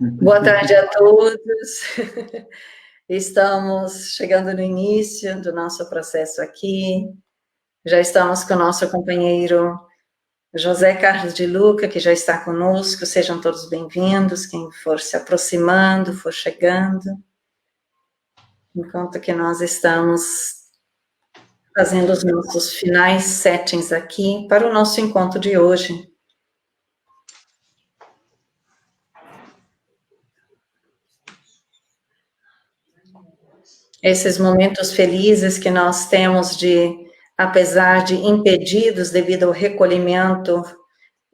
Boa tarde a todos. Estamos chegando no início do nosso processo aqui. Já estamos com o nosso companheiro José Carlos de Luca, que já está conosco. Sejam todos bem-vindos, quem for se aproximando, for chegando. Enquanto que nós estamos fazendo os nossos finais settings aqui para o nosso encontro de hoje. Esses momentos felizes que nós temos de, apesar de impedidos devido ao recolhimento,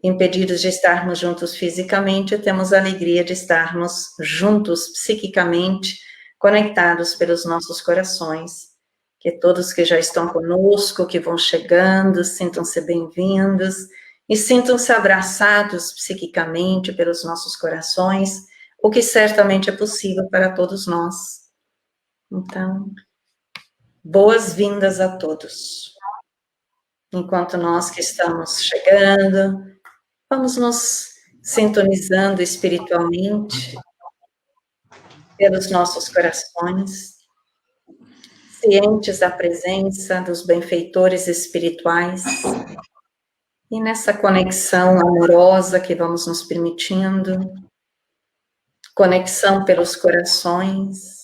impedidos de estarmos juntos fisicamente, temos a alegria de estarmos juntos psiquicamente, conectados pelos nossos corações. Que todos que já estão conosco, que vão chegando, sintam-se bem-vindos e sintam-se abraçados psiquicamente pelos nossos corações, o que certamente é possível para todos nós. Então, boas-vindas a todos. Enquanto nós que estamos chegando, vamos nos sintonizando espiritualmente pelos nossos corações, cientes da presença dos benfeitores espirituais, e nessa conexão amorosa que vamos nos permitindo, conexão pelos corações,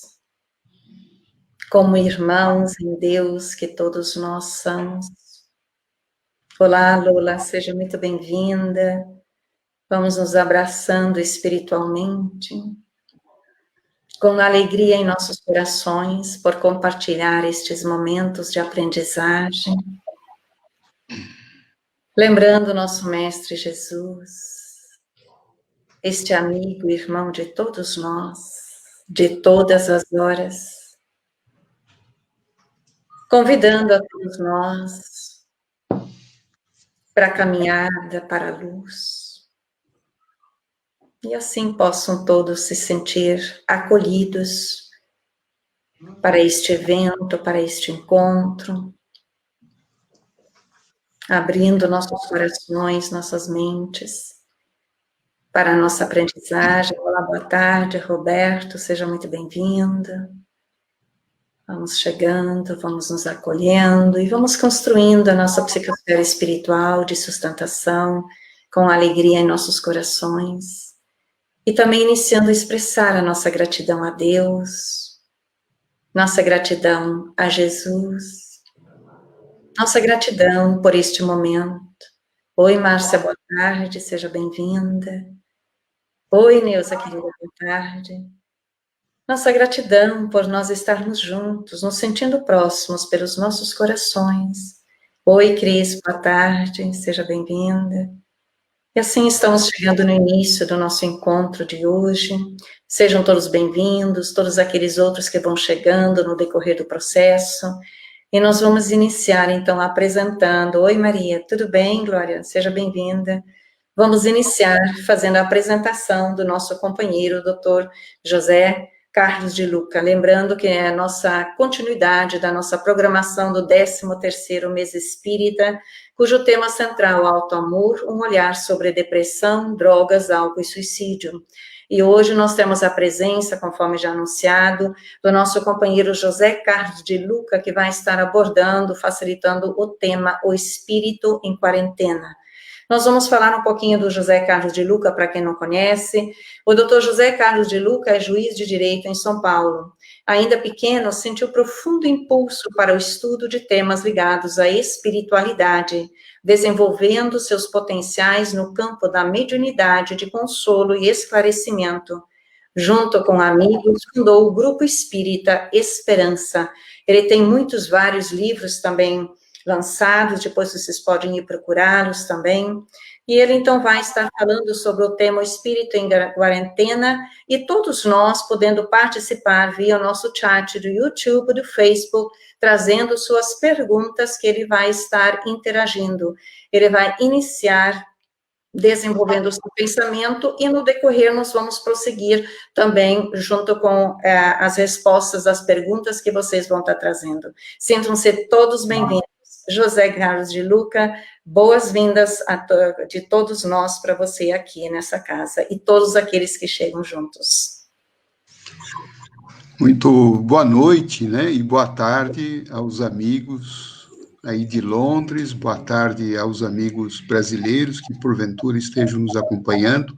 como irmãos em Deus que todos nós somos. Olá, Lola, seja muito bem-vinda. Vamos nos abraçando espiritualmente, com alegria em nossos corações, por compartilhar estes momentos de aprendizagem. Lembrando nosso Mestre Jesus, este amigo, irmão de todos nós, de todas as horas, convidando a todos nós para a caminhada, para a luz, e assim possam todos se sentir acolhidos para este evento, para este encontro, abrindo nossos corações, nossas mentes, para a nossa aprendizagem. Olá, boa tarde, Roberto, seja muito bem-vindo. Vamos chegando, vamos nos acolhendo e vamos construindo a nossa psicosfera espiritual de sustentação, com alegria em nossos corações. E também iniciando a expressar a nossa gratidão a Deus, nossa gratidão a Jesus, nossa gratidão por este momento. Oi, Márcia, boa tarde, seja bem-vinda. Oi, Neuza, querida, boa tarde. Nossa gratidão por nós estarmos juntos, nos sentindo próximos pelos nossos corações. Oi, Cris, boa tarde, seja bem-vinda. E assim estamos chegando no início do nosso encontro de hoje. Sejam todos bem-vindos, todos aqueles outros que vão chegando no decorrer do processo. E nós vamos iniciar, então, apresentando. Oi, Maria, tudo bem, Glória? Seja bem-vinda. Vamos iniciar fazendo a apresentação do nosso companheiro, Dr. José Carlos de Luca, lembrando que é a nossa continuidade da nossa programação do 13º Mês Espírita, cujo tema central, Autoamor, um olhar sobre depressão, drogas, álcool e suicídio. E hoje nós temos a presença, conforme já anunciado, do nosso companheiro José Carlos de Luca, que vai estar abordando, facilitando o tema O Espírito em Quarentena. Nós vamos falar um pouquinho do José Carlos de Luca, para quem não conhece. O Dr. José Carlos de Luca é juiz de direito em São Paulo. Ainda pequeno, sentiu profundo impulso para o estudo de temas ligados à espiritualidade, desenvolvendo seus potenciais no campo da mediunidade de consolo e esclarecimento. Junto com amigos, fundou o Grupo Espírita Esperança. Ele tem vários livros também lançados, depois vocês podem ir procurá-los também, e ele então vai estar falando sobre o tema O Espírito em Quarentena, e todos nós podendo participar via o nosso chat do YouTube, do Facebook, trazendo suas perguntas que ele vai estar interagindo. Ele vai iniciar desenvolvendo o seu pensamento, e no decorrer nós vamos prosseguir também junto com as respostas às perguntas que vocês vão estar trazendo. Sintam-se todos bem-vindos. José Carlos de Luca, boas-vindas de todos nós para você aqui nessa casa e todos aqueles que chegam juntos. Muito boa noite, né, e boa tarde aos amigos aí de Londres, boa tarde aos amigos brasileiros que porventura estejam nos acompanhando.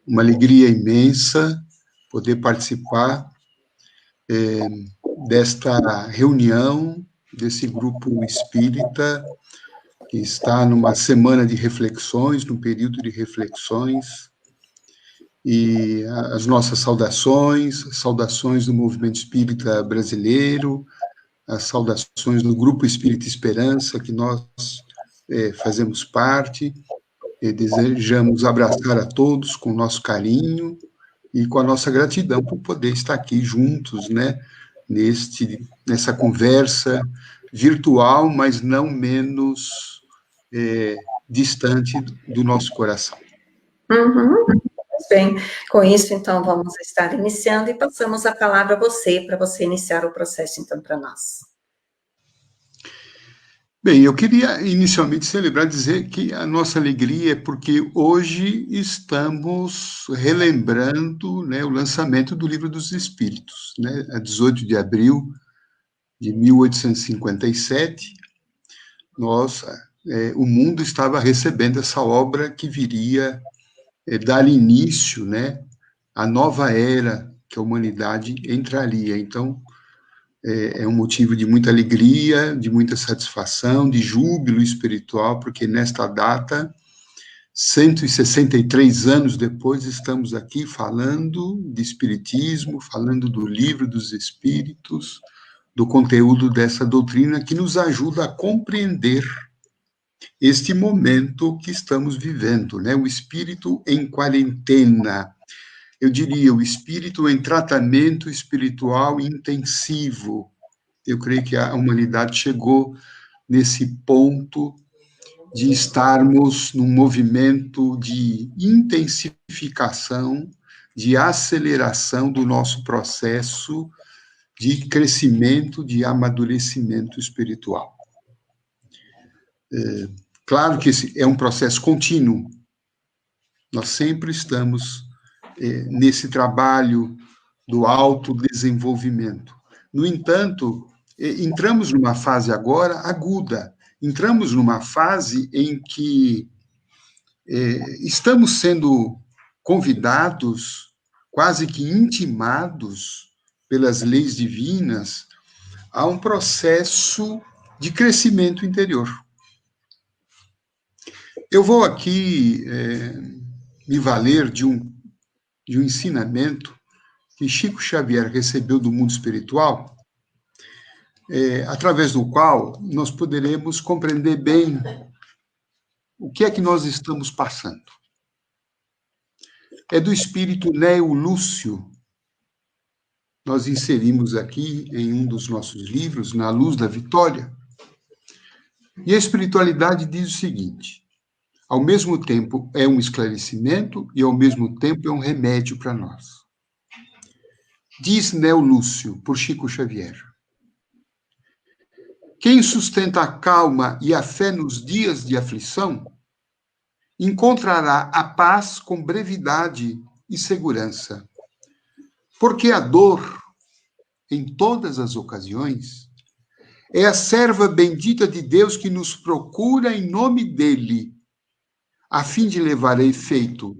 Uma alegria imensa poder participar desta reunião, desse grupo espírita que está numa semana de reflexões, num período de reflexões, e as nossas saudações do movimento espírita brasileiro, as saudações do Grupo Espírita Esperança, que nós fazemos parte, e desejamos abraçar a todos com o nosso carinho e com a nossa gratidão por poder estar aqui juntos, né, nessa conversa virtual, mas não menos distante do nosso coração. Uhum. Bem, com isso, então, vamos estar iniciando e passamos a palavra a você, para você iniciar o processo, então, para nós. Bem, eu queria inicialmente celebrar, dizer que a nossa alegria é porque hoje estamos relembrando, né, o lançamento do Livro dos Espíritos, né, a 18 de abril de 1857, o mundo estava recebendo essa obra que viria dar início, né, à nova era que a humanidade entraria. Então, é um motivo de muita alegria, de muita satisfação, de júbilo espiritual, porque nesta data, 163 anos depois, estamos aqui falando de Espiritismo, falando do Livro dos Espíritos, do conteúdo dessa doutrina que nos ajuda a compreender este momento que estamos vivendo, né? O espírito em quarentena. Eu diria, o espírito em tratamento espiritual intensivo. Eu creio que a humanidade chegou nesse ponto de estarmos num movimento de intensificação, de aceleração do nosso processo de crescimento, de amadurecimento espiritual. Claro que esse é um processo contínuo. Nós sempre estamos nesse trabalho do autodesenvolvimento. No entanto, entramos numa fase agora aguda, entramos numa fase em que estamos sendo convidados, quase que intimados pelas leis divinas, a um processo de crescimento interior. Eu vou aqui me valer de um ensinamento que Chico Xavier recebeu do mundo espiritual, através do qual nós poderemos compreender bem o que é que nós estamos passando. É do espírito Neo Lúcio. Nós inserimos aqui em um dos nossos livros, Na Luz da Vitória. E a espiritualidade diz o seguinte: ao mesmo tempo é um esclarecimento e ao mesmo tempo é um remédio para nós. Diz Neo Lúcio, por Chico Xavier: quem sustenta a calma e a fé nos dias de aflição, encontrará a paz com brevidade e segurança. Porque a dor, em todas as ocasiões, é a serva bendita de Deus que nos procura em nome dele, a fim de levar a efeito,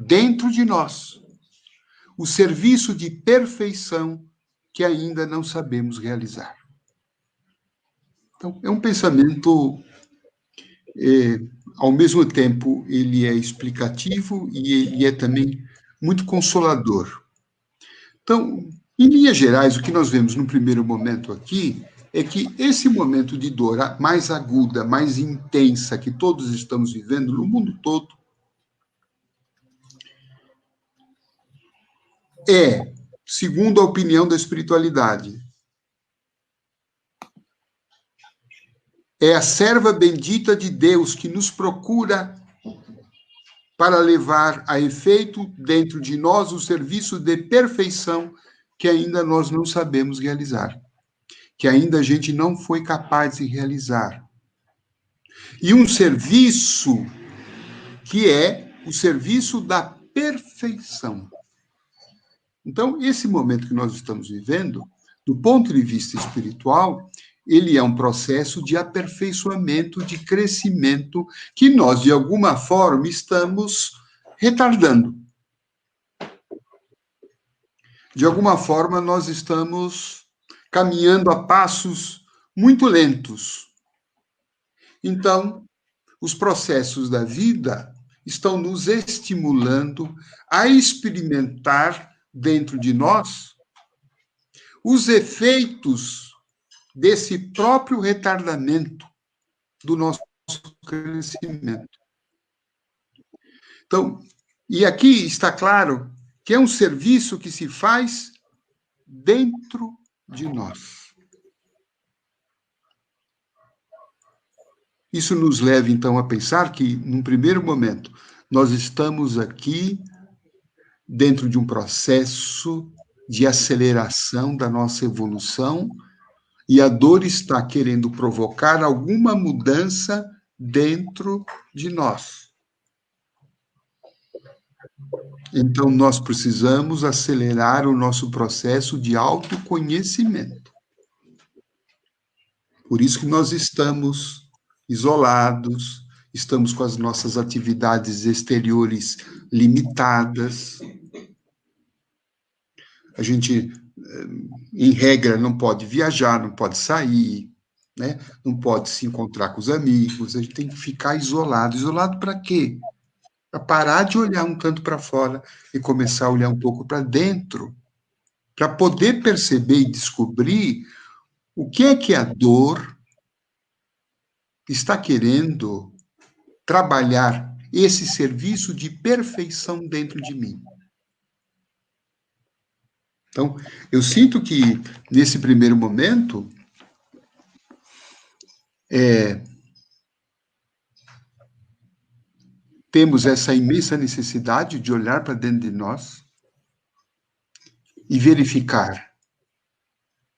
dentro de nós, o serviço de perfeição que ainda não sabemos realizar. Então, é um pensamento, ao mesmo tempo, ele é explicativo e ele é também muito consolador. Então, em linhas gerais, o que nós vemos no primeiro momento aqui é que esse momento de dor mais aguda, mais intensa que todos estamos vivendo no mundo todo, segundo a opinião da espiritualidade, é a serva bendita de Deus que nos procura para levar a efeito dentro de nós o serviço de perfeição que ainda nós não sabemos realizar. que ainda a gente não foi capaz de realizar. E um serviço que é o serviço da perfeição. Então, esse momento que nós estamos vivendo, do ponto de vista espiritual, ele é um processo de aperfeiçoamento, de crescimento, que nós, de alguma forma, estamos retardando. De alguma forma, nós estamos caminhando a passos muito lentos. Então, os processos da vida estão nos estimulando a experimentar dentro de nós os efeitos desse próprio retardamento do nosso crescimento. Então, e aqui está claro que é um serviço que se faz dentro de nós. Isso nos leva, então, a pensar que, num primeiro momento, nós estamos aqui dentro de um processo de aceleração da nossa evolução e a dor está querendo provocar alguma mudança dentro de nós. Então, nós precisamos acelerar o nosso processo de autoconhecimento. Por isso que nós estamos isolados, estamos com as nossas atividades exteriores limitadas. A gente, em regra, não pode viajar, não pode sair, né? Não pode se encontrar com os amigos, a gente tem que ficar isolado. Isolado para quê? Para parar de olhar um tanto para fora e começar a olhar um pouco para dentro, para poder perceber e descobrir o que é que a dor está querendo trabalhar esse serviço de perfeição dentro de mim. Então, eu sinto que, nesse primeiro momento, temos essa imensa necessidade de olhar para dentro de nós e verificar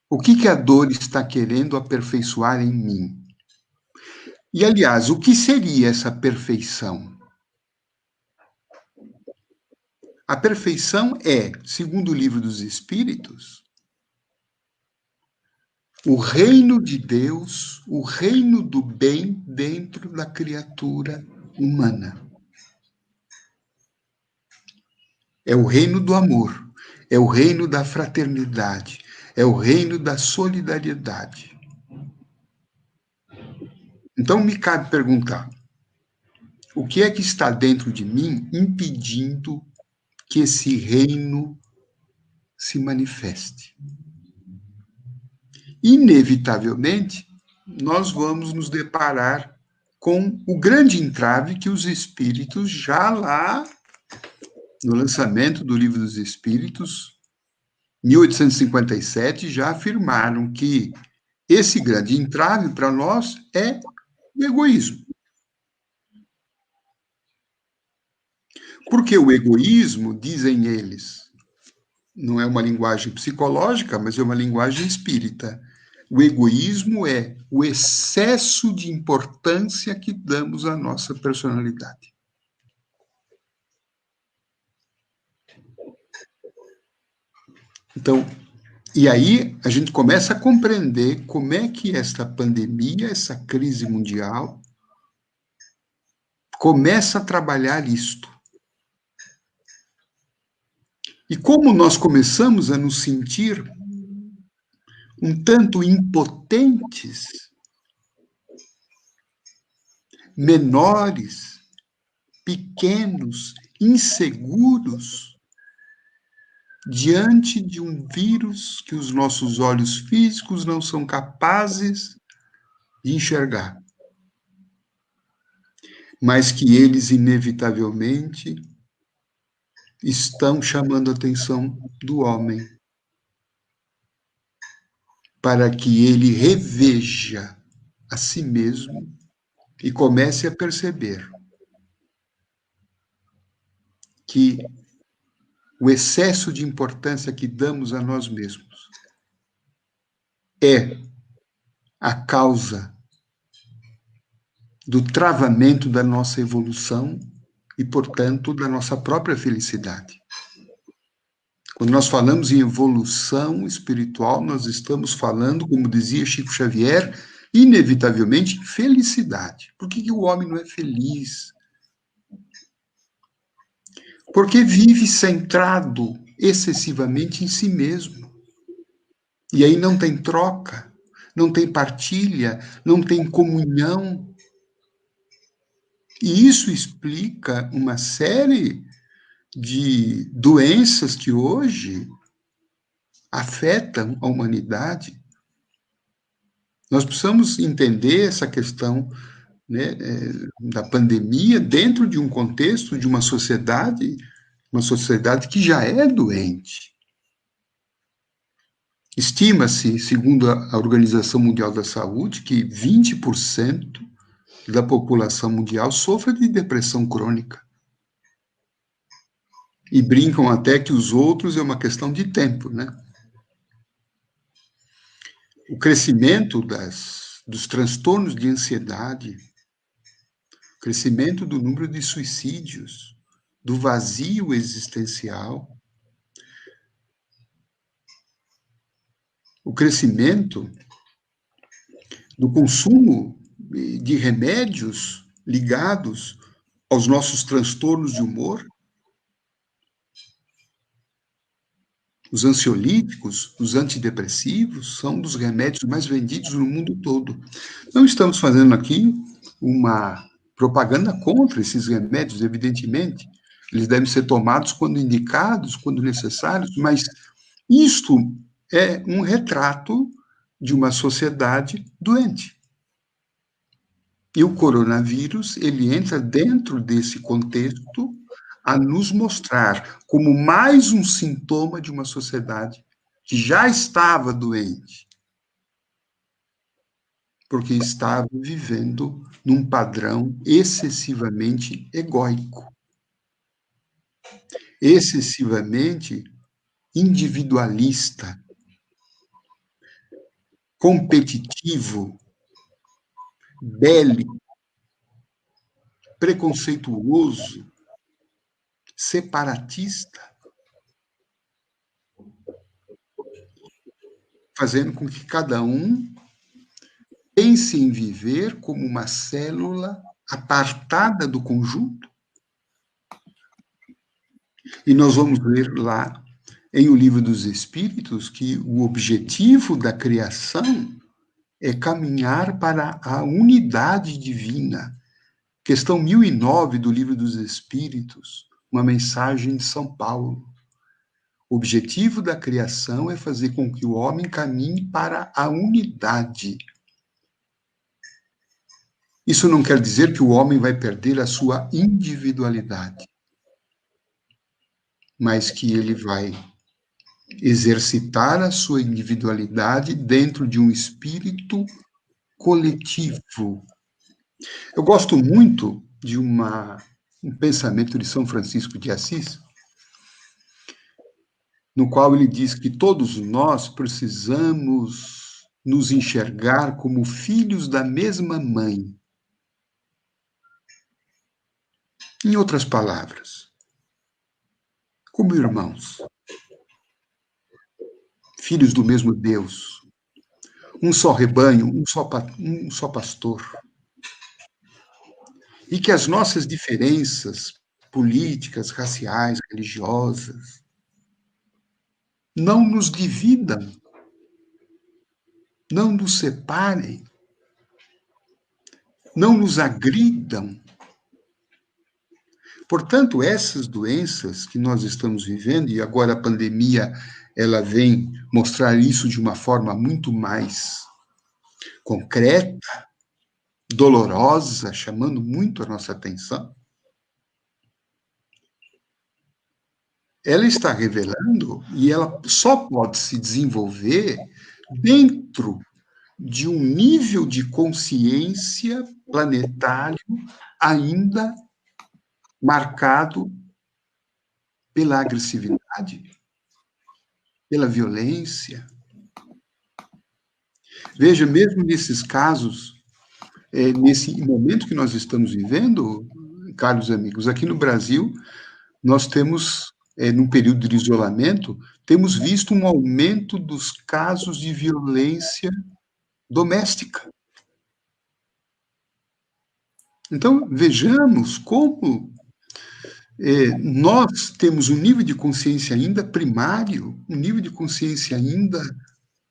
o que a dor está querendo aperfeiçoar em mim. E, aliás, o que seria essa perfeição? A perfeição é, segundo o Livro dos Espíritos, o reino de Deus, o reino do bem dentro da criatura humana. É o reino do amor, é o reino da fraternidade, é o reino da solidariedade. Então me cabe perguntar, o que é que está dentro de mim impedindo que esse reino se manifeste? Inevitavelmente, nós vamos nos deparar com o grande entrave que os espíritos já lá no lançamento do Livro dos Espíritos, 1857, já afirmaram que esse grande entrave para nós é o egoísmo. Porque o egoísmo, dizem eles, não é uma linguagem psicológica, mas é uma linguagem espírita. O egoísmo é o excesso de importância que damos à nossa personalidade. Então, e aí a gente começa a compreender como é que esta pandemia, essa crise mundial, começa a trabalhar isto. E como nós começamos a nos sentir um tanto impotentes, menores, pequenos, inseguros, diante de um vírus que os nossos olhos físicos não são capazes de enxergar, mas que eles inevitavelmente estão chamando a atenção do homem para que ele reveja a si mesmo e comece a perceber que o excesso de importância que damos a nós mesmos é a causa do travamento da nossa evolução e, portanto, da nossa própria felicidade. Quando nós falamos em evolução espiritual, nós estamos falando, como dizia Chico Xavier, inevitavelmente, em felicidade. Por que o homem não é feliz? Porque vive centrado excessivamente em si mesmo. E aí não tem troca, não tem partilha, não tem comunhão. E isso explica uma série de doenças que hoje afetam a humanidade. Nós precisamos entender essa questão, né, da pandemia dentro de um contexto de uma sociedade que já é doente. Estima-se, segundo a Organização Mundial da Saúde, que 20% da população mundial sofre de depressão crônica. E brincam até que os outros é uma questão de tempo, né? O crescimento dos transtornos de ansiedade, o crescimento do número de suicídios, do vazio existencial, o crescimento do consumo de remédios ligados aos nossos transtornos de humor, os ansiolíticos, os antidepressivos, são dos remédios mais vendidos no mundo todo. Não estamos fazendo aqui uma propaganda contra esses remédios, evidentemente. Eles devem ser tomados quando indicados, quando necessários, mas isto é um retrato de uma sociedade doente. E o coronavírus, ele entra dentro desse contexto a nos mostrar como mais um sintoma de uma sociedade que já estava doente, porque estava vivendo num padrão excessivamente egóico, excessivamente individualista, competitivo, bélico, preconceituoso, separatista, fazendo com que cada um pense em viver como uma célula apartada do conjunto. E nós vamos ver lá em O Livro dos Espíritos que o objetivo da criação é caminhar para a unidade divina. Questão 1009 do Livro dos Espíritos, uma mensagem de São Paulo. O objetivo da criação é fazer com que o homem caminhe para a unidade. Isso não quer dizer que o homem vai perder a sua individualidade, mas que ele vai exercitar a sua individualidade dentro de um espírito coletivo. Eu gosto muito de um pensamento de São Francisco de Assis, no qual ele diz que todos nós precisamos nos enxergar como filhos da mesma mãe. Em outras palavras, como irmãos, filhos do mesmo Deus, um só rebanho, um só pastor. E que as nossas diferenças políticas, raciais, religiosas, não nos dividam, não nos separem, não nos agridam. Portanto, essas doenças que nós estamos vivendo, e agora a pandemia, ela vem mostrar isso de uma forma muito mais concreta, dolorosa, chamando muito a nossa atenção, ela está revelando, e ela só pode se desenvolver dentro de um nível de consciência planetário ainda marcado pela agressividade, pela violência. Veja, mesmo nesses casos, nesse momento que nós estamos vivendo, caros amigos, aqui no Brasil, nós temos, num período de isolamento, temos visto um aumento dos casos de violência doméstica. Então, vejamos como nós temos um nível de consciência ainda primário, um nível de consciência ainda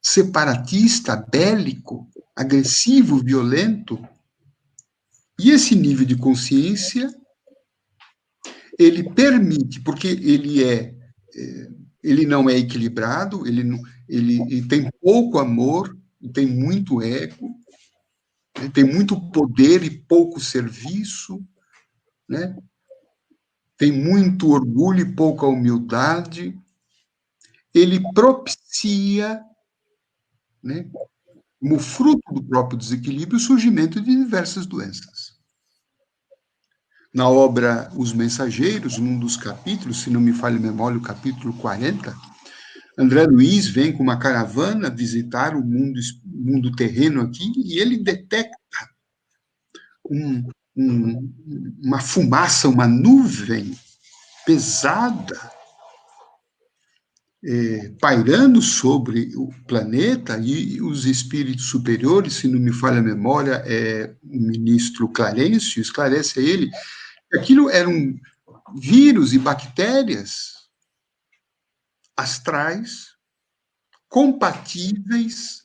separatista, bélico, agressivo, violento. E esse nível de consciência, ele permite, porque ele não é equilibrado, ele tem pouco amor, tem muito ego, né, tem muito poder e pouco serviço, né? Tem muito orgulho e pouca humildade. Ele propicia, né, como fruto do próprio desequilíbrio, o surgimento de diversas doenças. Na obra Os Mensageiros, num dos capítulos, se não me falha a memória, o capítulo 40, André Luiz vem com uma caravana visitar o mundo terreno aqui e ele detecta uma fumaça, uma nuvem pesada pairando sobre o planeta, e os espíritos superiores, se não me falha a memória, o ministro Clarencio esclarece a ele que aquilo eram vírus e bactérias astrais compatíveis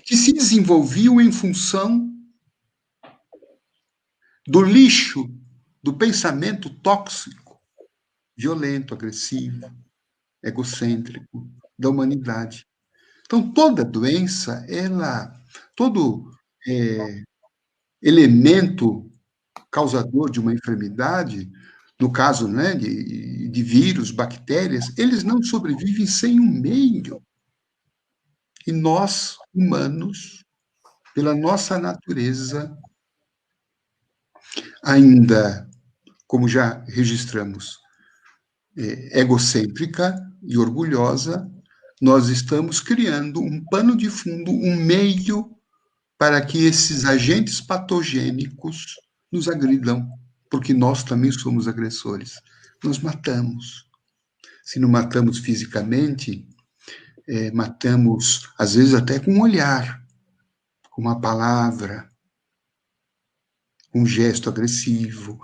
que se desenvolviam em função do lixo, do pensamento tóxico, violento, agressivo, egocêntrico da humanidade. Então, toda doença, todo elemento causador de uma enfermidade, no caso, né, de vírus, bactérias, eles não sobrevivem sem um meio. E nós, humanos, pela nossa natureza, ainda, como já registramos, egocêntrica e orgulhosa, nós estamos criando um pano de fundo, um meio para que esses agentes patogênicos nos agridam, porque nós também somos agressores. Nós matamos. Se não matamos fisicamente, matamos, às vezes, até com um olhar, com uma palavra, um gesto agressivo,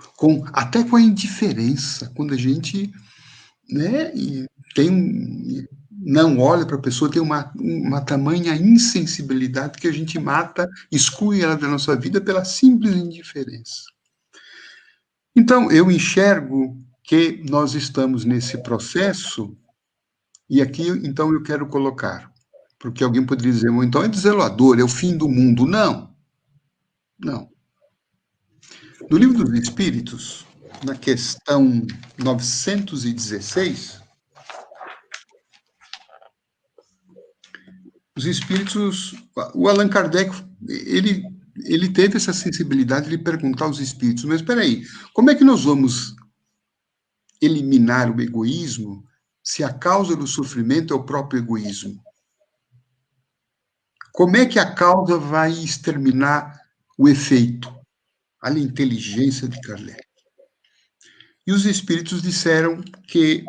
até com a indiferença, quando a gente, né, não olha para a pessoa, tem uma tamanha insensibilidade que a gente mata, exclui ela da nossa vida pela simples indiferença. Então, eu enxergo que nós estamos nesse processo, e aqui, então, eu quero colocar, porque alguém poderia dizer, então é desolador, é o fim do mundo. Não. Não. No Livro dos Espíritos, na questão 916, os espíritos, o Allan Kardec, ele teve essa sensibilidade de perguntar aos espíritos, mas espera aí, como é que nós vamos eliminar o egoísmo se a causa do sofrimento é o próprio egoísmo? Como é que a causa vai exterminar o efeito? Olha a inteligência de Kardec. E os espíritos disseram que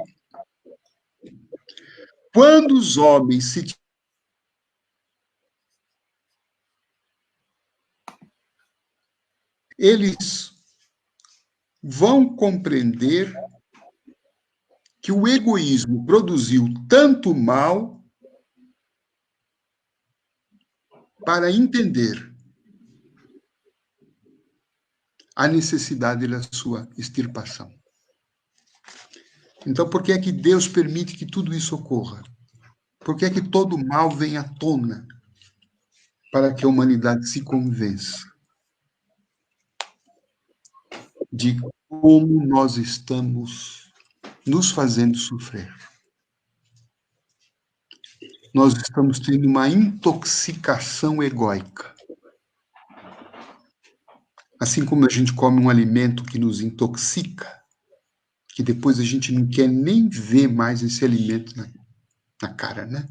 quando os homens eles vão compreender que o egoísmo produziu tanto mal para entender a necessidade da sua extirpação. Então, por que é que Deus permite que tudo isso ocorra? Por que é que todo mal vem à tona para que a humanidade se convença de como nós estamos nos fazendo sofrer? Nós estamos tendo uma intoxicação egóica. Assim como a gente come um alimento que nos intoxica, que depois a gente não quer nem ver mais esse alimento na cara, né?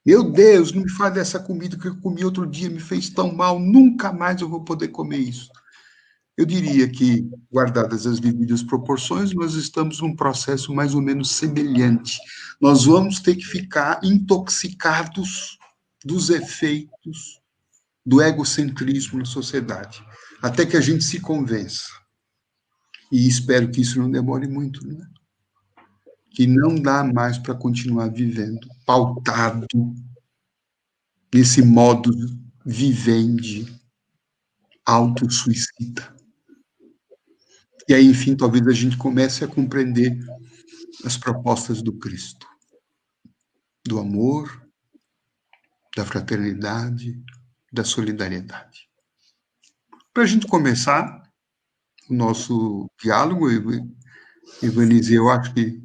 Meu Deus, não me faz dessa comida que eu comi outro dia, me fez tão mal, nunca mais eu vou poder comer isso. Eu diria que, guardadas as devidas proporções, nós estamos num processo mais ou menos semelhante. Nós vamos ter que ficar intoxicados dos efeitos do egocentrismo na sociedade, até que a gente se convença. E espero que isso não demore muito, né? Que não dá mais para continuar vivendo pautado nesse modo vivendi autossuicida. E aí, enfim, talvez a gente comece a compreender as propostas do Cristo, do amor, da fraternidade, da solidariedade. Para a gente começar o nosso diálogo, Ivanize, eu acho que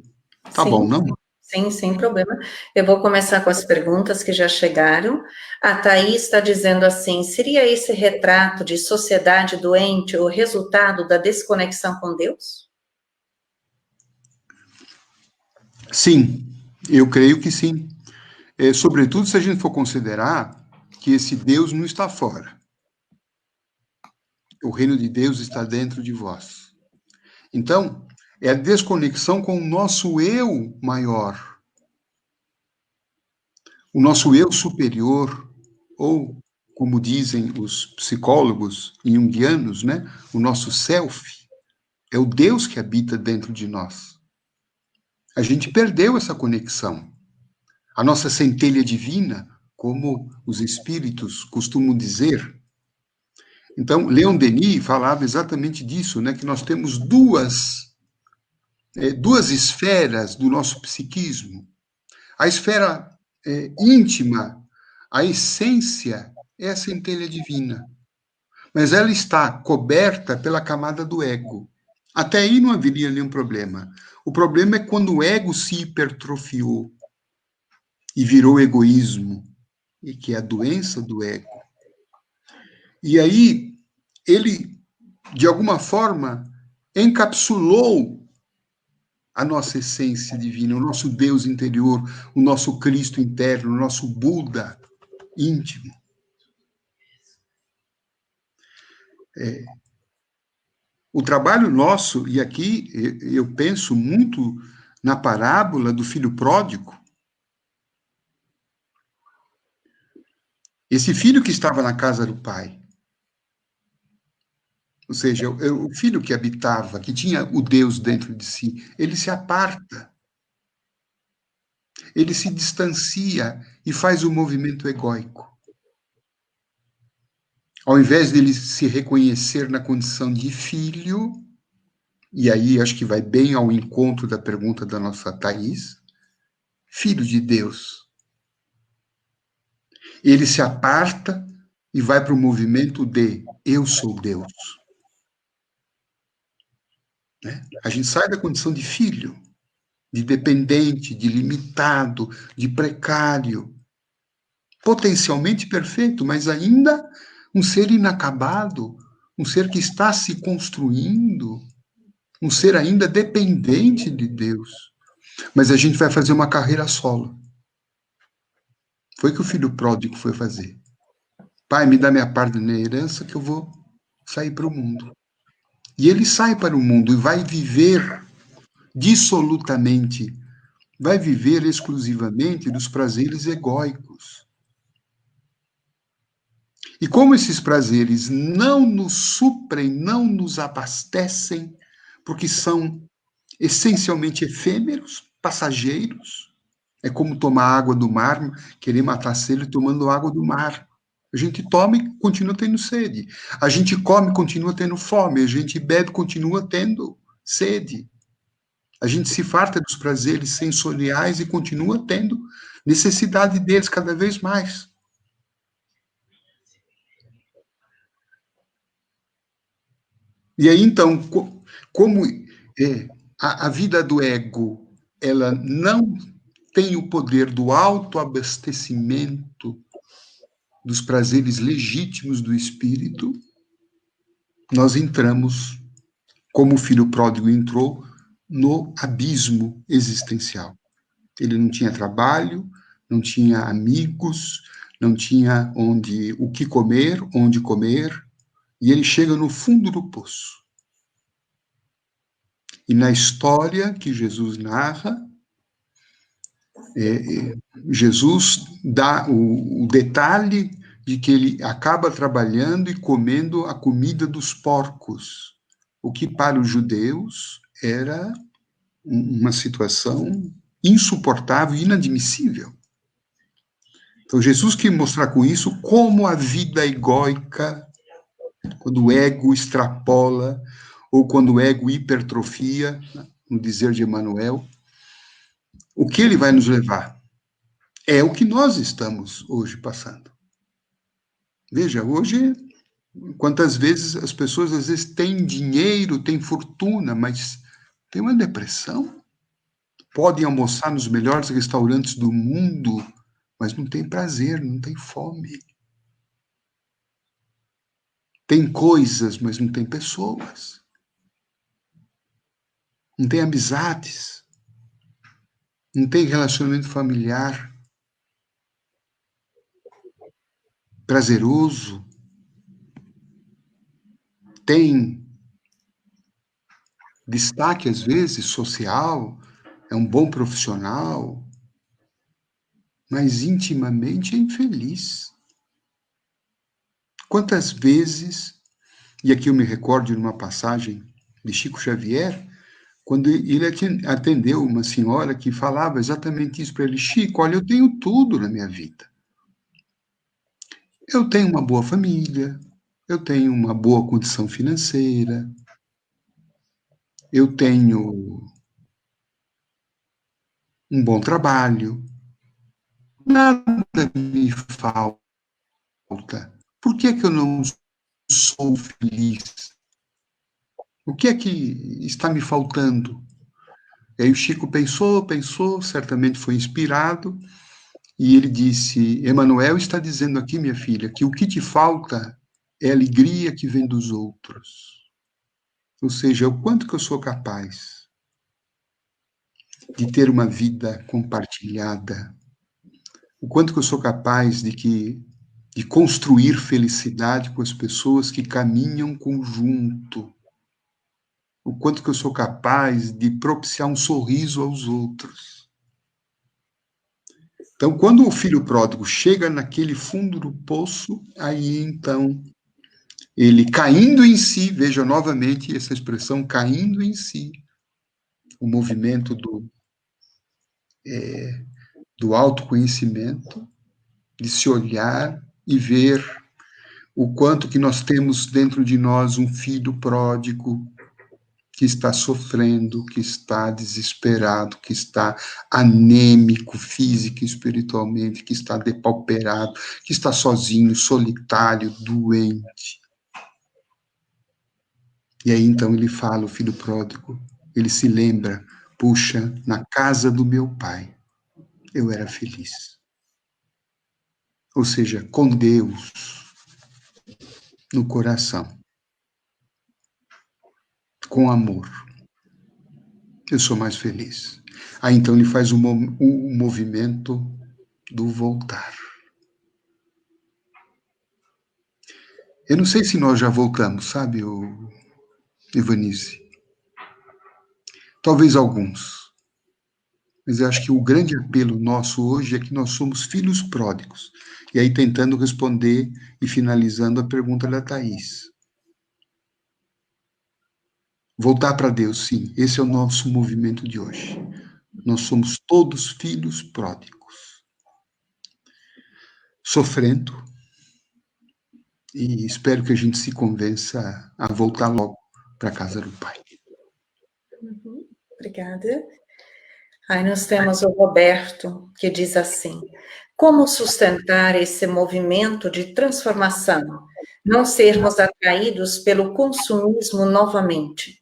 tá bom, Sim, não? sim, sem problema. Eu vou começar com as perguntas que já chegaram. A Thaís está dizendo assim: seria esse retrato de sociedade doente o resultado da desconexão com Deus? Sim, eu creio que sim. Sobretudo se a gente for considerar que esse Deus não está fora. O reino de Deus está dentro de vós. Então, é a desconexão com o nosso eu maior, o nosso eu superior, ou, como dizem os psicólogos junguianos, né, o nosso self, é o Deus que habita dentro de nós. A gente perdeu essa conexão. A nossa centelha divina, como os espíritos costumam dizer. Então, Leon Denis falava exatamente disso, né, que nós temos duas esferas do nosso psiquismo. A esfera íntima, a essência, é a centelha divina. Mas ela está coberta pela camada do ego. Até aí não haveria nenhum problema. O problema é quando o ego se hipertrofiou e virou egoísmo, e que é a doença do ego. E aí ele, de alguma forma, encapsulou a nossa essência divina, o nosso Deus interior, o nosso Cristo interno, o nosso Buda íntimo. O trabalho nosso, e aqui eu penso muito na parábola do filho pródigo. Esse filho que estava na casa do pai, ou seja, o filho que habitava, que tinha o Deus dentro de si, ele se aparta, ele se distancia e faz o movimento egóico. Ao invés dele se reconhecer na condição de filho, e aí acho que vai bem ao encontro da pergunta da nossa Thaís, filho de Deus. Ele se aparta e vai para o movimento de eu sou Deus. Né? A gente sai da condição de filho, de dependente, de limitado, de precário, potencialmente perfeito, mas ainda um ser inacabado, um ser que está se construindo, um ser ainda dependente de Deus. Mas a gente vai fazer uma carreira solo. Foi o que o filho pródigo foi fazer. Pai, me dá minha parte da herança que eu vou sair para o mundo. E ele sai para o mundo e vai viver dissolutamente, vai viver exclusivamente dos prazeres egóicos. E como esses prazeres não nos suprem, não nos abastecem, porque são essencialmente efêmeros, passageiros, é como tomar água do mar, querer matar a sede tomando água do mar. A gente toma e continua tendo sede. A gente come e continua tendo fome. A gente bebe e continua tendo sede. A gente se farta dos prazeres sensoriais e continua tendo necessidade deles cada vez mais. E aí, então, como a vida do ego, ela não tem o poder do autoabastecimento dos prazeres legítimos do espírito, nós entramos, como o filho pródigo entrou, no abismo existencial. Ele não tinha trabalho, não tinha amigos, não tinha o que comer, onde comer, e ele chega no fundo do poço. E na história que Jesus narra, Jesus dá o detalhe de que ele acaba trabalhando e comendo a comida dos porcos, o que para os judeus era uma situação insuportável, inadmissível. Então, Jesus quer mostrar com isso como a vida egóica, quando o ego extrapola, ou quando o ego hipertrofia, no dizer de Emmanuel, o que ele vai nos levar? É o que nós estamos hoje passando. Veja, hoje, quantas vezes as pessoas às vezes têm dinheiro, têm fortuna, mas têm uma depressão, podem almoçar nos melhores restaurantes do mundo, mas não tem prazer, não tem fome. Tem coisas, mas não tem pessoas. Não tem amizades. Não tem relacionamento familiar prazeroso. Tem destaque, às vezes, social, é um bom profissional, mas intimamente é infeliz. Quantas vezes, e aqui eu me recordo de uma passagem de Chico Xavier, quando ele atendeu uma senhora que falava exatamente isso para ele: Chico, olha, eu tenho tudo na minha vida. Eu tenho uma boa família, eu tenho uma boa condição financeira, eu tenho um bom trabalho, nada me falta. Por que eu não sou feliz? O que é que está me faltando? E aí o Chico pensou, certamente foi inspirado, e ele disse: Emmanuel está dizendo aqui, minha filha, que o que te falta é a alegria que vem dos outros. Ou seja, o quanto que eu sou capaz de ter uma vida compartilhada, o quanto que eu sou capaz de construir felicidade com as pessoas que caminham conjunto, o quanto que eu sou capaz de propiciar um sorriso aos outros. Então, quando o filho pródigo chega naquele fundo do poço, aí então ele caindo em si, veja novamente essa expressão, caindo em si, o movimento do autoconhecimento, de se olhar e ver o quanto que nós temos dentro de nós um filho pródigo que está sofrendo, que está desesperado, que está anêmico, física e espiritualmente, que está depauperado, que está sozinho, solitário, doente. E aí então ele fala, o filho pródigo, ele se lembra: puxa, na casa do meu pai eu era feliz. Ou seja, com Deus no coração, com amor, eu sou mais feliz. Aí então ele faz o movimento do voltar. Eu não sei se nós já voltamos, sabe, Evanice? Talvez alguns. Mas eu acho que o grande apelo nosso hoje é que nós somos filhos pródigos. E aí tentando responder e finalizando a pergunta da Thaís. Voltar para Deus, sim. Esse é o nosso movimento de hoje. Nós somos todos filhos pródigos. Sofrendo. E espero que a gente se convença a voltar logo para a casa do Pai. Obrigada. Aí nós temos o Roberto, que diz assim: como sustentar esse movimento de transformação? Não sermos atraídos pelo consumismo novamente?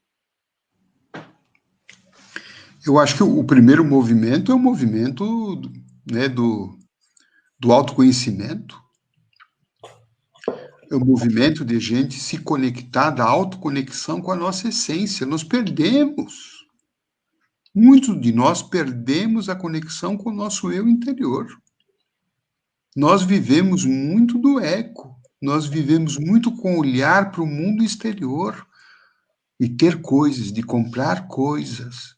Eu acho que o primeiro movimento é o movimento, né, do autoconhecimento. É o movimento de gente se conectar, da autoconexão com a nossa essência. Nós muitos de nós perdemos a conexão com o nosso eu interior. Nós vivemos muito do eco, nós vivemos muito com olhar para o mundo exterior e ter coisas, de comprar coisas.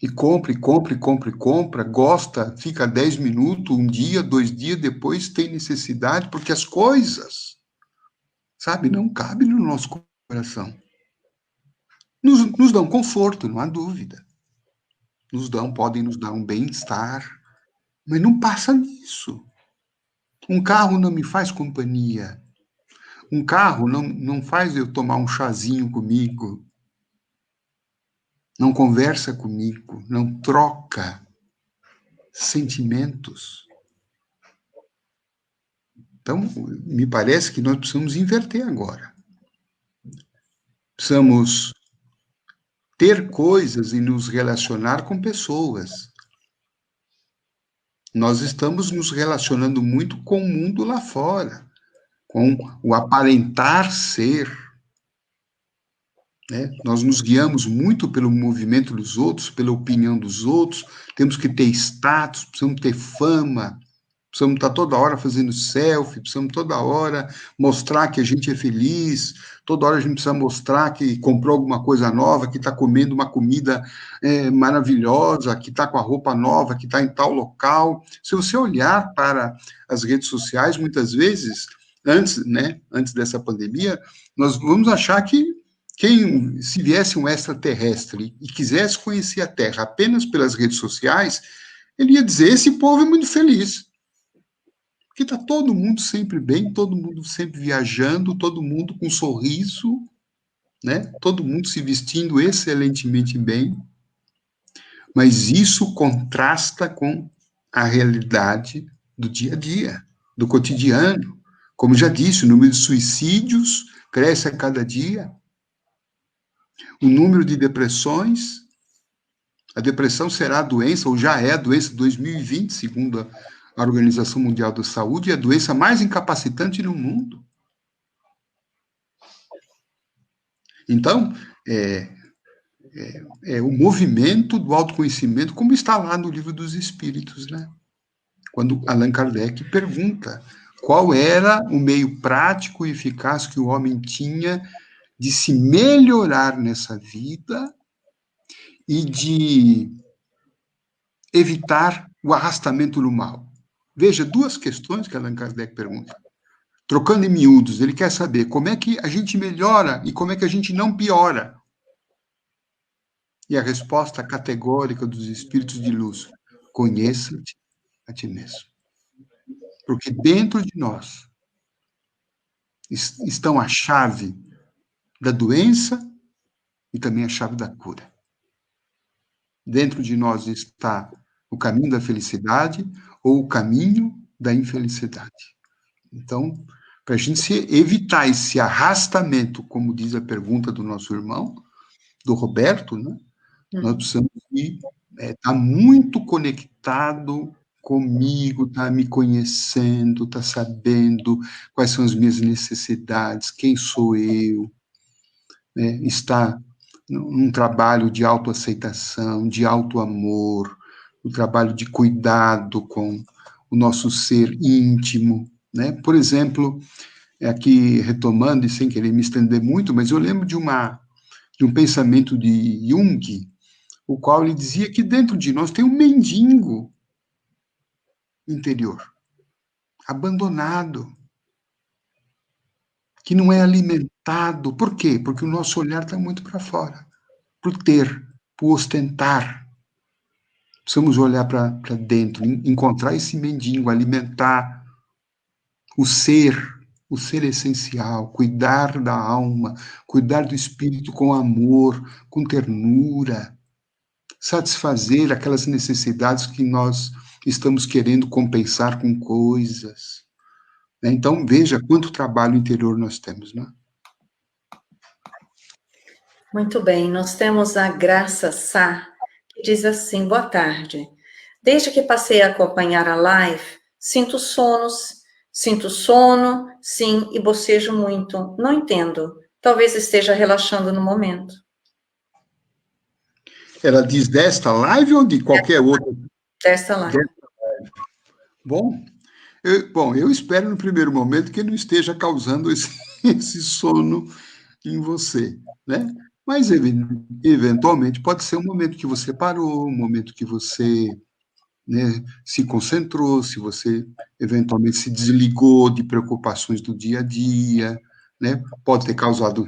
E compra, gosta, fica 10 minutos, um dia, 2 dias, depois tem necessidade, porque as coisas, sabe, não cabem no nosso coração. Nos dão conforto, não há dúvida. Podem nos dar um bem-estar, mas não passa nisso. Um carro não me faz companhia. Um carro não faz eu tomar um chazinho comigo. Não conversa comigo, não troca sentimentos. Então, me parece que nós precisamos inverter agora. Precisamos ter coisas e nos relacionar com pessoas. Nós estamos nos relacionando muito com o mundo lá fora, com o aparentar ser. Né? Nós nos guiamos muito pelo movimento dos outros, pela opinião dos outros, temos que ter status, precisamos ter fama, precisamos estar toda hora fazendo selfie, precisamos toda hora mostrar que a gente é feliz, toda hora a gente precisa mostrar que comprou alguma coisa nova, que está comendo uma comida maravilhosa, que está com a roupa nova, que está em tal local. Se você olhar para as redes sociais, muitas vezes, antes dessa pandemia, nós vamos achar que se viesse um extraterrestre e quisesse conhecer a Terra apenas pelas redes sociais, ele ia dizer, esse povo é muito feliz. Porque está todo mundo sempre bem, todo mundo sempre viajando, todo mundo com um sorriso, né? Todo mundo se vestindo excelentemente bem. Mas isso contrasta com a realidade do dia a dia, do cotidiano. Como já disse, o número de suicídios cresce a cada dia. O número de depressões, a depressão será a doença, ou já é a doença de 2020, segundo a Organização Mundial da Saúde, é a doença mais incapacitante no mundo. Então, o movimento do autoconhecimento, como está lá no Livro dos Espíritos, né? Quando Allan Kardec pergunta qual era o meio prático e eficaz que o homem tinha de se melhorar nessa vida e de evitar o arrastamento do mal. Veja, 2 questões que Allan Kardec pergunta. Trocando em miúdos, ele quer saber como é que a gente melhora e como é que a gente não piora. E a resposta categórica dos espíritos de luz: conheça-te a ti mesmo. Porque dentro de nós estão a chave da doença e também a chave da cura. Dentro de nós está o caminho da felicidade ou o caminho da infelicidade. Então, para a gente evitar esse arrastamento, como diz a pergunta do nosso irmão, do Roberto, né? Nós precisamos estar muito conectado comigo, estar me conhecendo, estar sabendo quais são as minhas necessidades, quem sou eu, né? Estar num trabalho de autoaceitação, de autoamor, um trabalho de cuidado com o nosso ser íntimo, né? Por exemplo, aqui retomando, e sem querer me estender muito, mas eu lembro de um pensamento de Jung, o qual ele dizia que dentro de nós tem um mendigo interior, abandonado, que não é alimentado. Por quê? Porque o nosso olhar está muito para fora, para o ter, para o ostentar. Precisamos olhar para dentro, encontrar esse mendigo, alimentar o ser essencial, cuidar da alma, cuidar do espírito com amor, com ternura, satisfazer aquelas necessidades que nós estamos querendo compensar com coisas. Então, veja quanto trabalho interior nós temos, né? Muito bem, nós temos a Graça Sá, que diz assim, boa tarde. Desde que passei a acompanhar a live, sinto sono, sim, e bocejo muito. Não entendo. Talvez esteja relaxando no momento. Ela diz desta live ou de qualquer outra? Desta live. Bom, Eu espero no primeiro momento que não esteja causando esse sono em você, né? Mas, eventualmente, pode ser um momento que você parou, um momento que você, né, se concentrou, se você eventualmente se desligou de preocupações do dia a dia, né? Pode ter causado um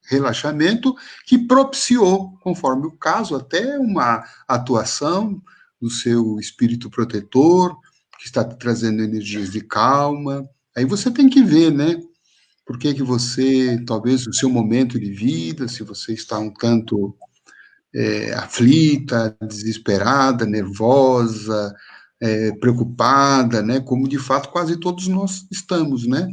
relaxamento que propiciou, conforme o caso, até uma atuação do seu espírito protetor, que está trazendo energias de calma. Aí você tem que ver, né? Por que que você, talvez, no seu momento de vida, se você está um tanto aflita, desesperada, nervosa, preocupada, né? Como de fato quase todos nós estamos, né?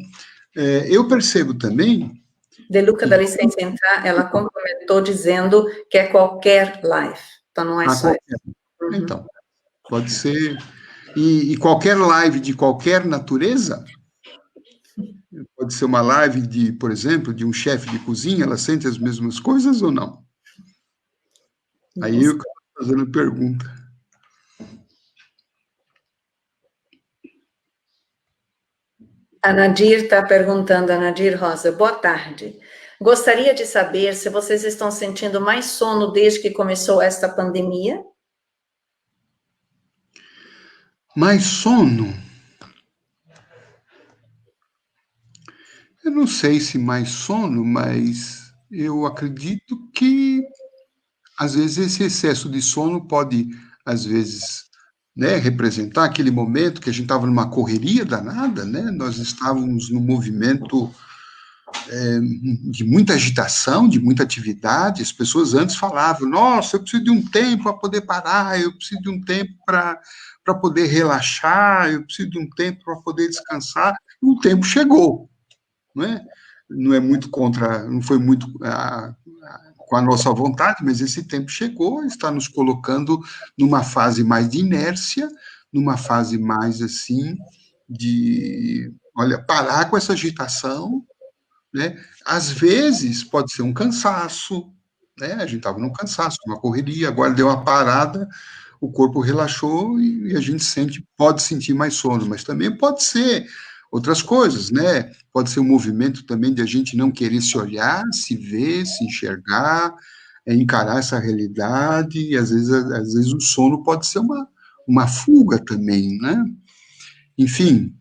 Eu percebo também De Luca, dá que licença entrar, ela complementou dizendo que é qualquer live, então não é a só isso. qualquer, Uhum. então, pode ser, e qualquer live de qualquer natureza, pode ser uma live de, por exemplo, de um chefe de cozinha, ela sente as mesmas coisas ou não? Aí eu estou fazendo pergunta. A Nadir está perguntando, a Nadir Rosa, boa tarde. Gostaria de saber se vocês estão sentindo mais sono desde que começou esta pandemia? Mais sono? Eu não sei se mais sono, mas eu acredito que, às vezes, esse excesso de sono pode, às vezes, né, representar aquele momento que a gente estava numa correria danada, né? Nós estávamos num movimento de muita agitação, de muita atividade. As pessoas antes falavam: nossa, eu preciso de um tempo para poder parar, eu preciso de um tempo para poder relaxar, eu preciso de um tempo para poder descansar. E o tempo chegou, não é? Não é muito contra, não foi muito com a nossa vontade, mas esse tempo chegou, está nos colocando numa fase mais de inércia, numa fase mais assim de, olha, parar com essa agitação, né? Às vezes pode ser um cansaço, né? A gente estava num cansaço, numa correria, agora deu uma parada, o corpo relaxou e a gente pode sentir mais sono, mas também pode ser outras coisas, né? Pode ser um movimento também de a gente não querer se olhar, se ver, se enxergar, encarar essa realidade, e às vezes o sono pode ser uma fuga também, né? Enfim,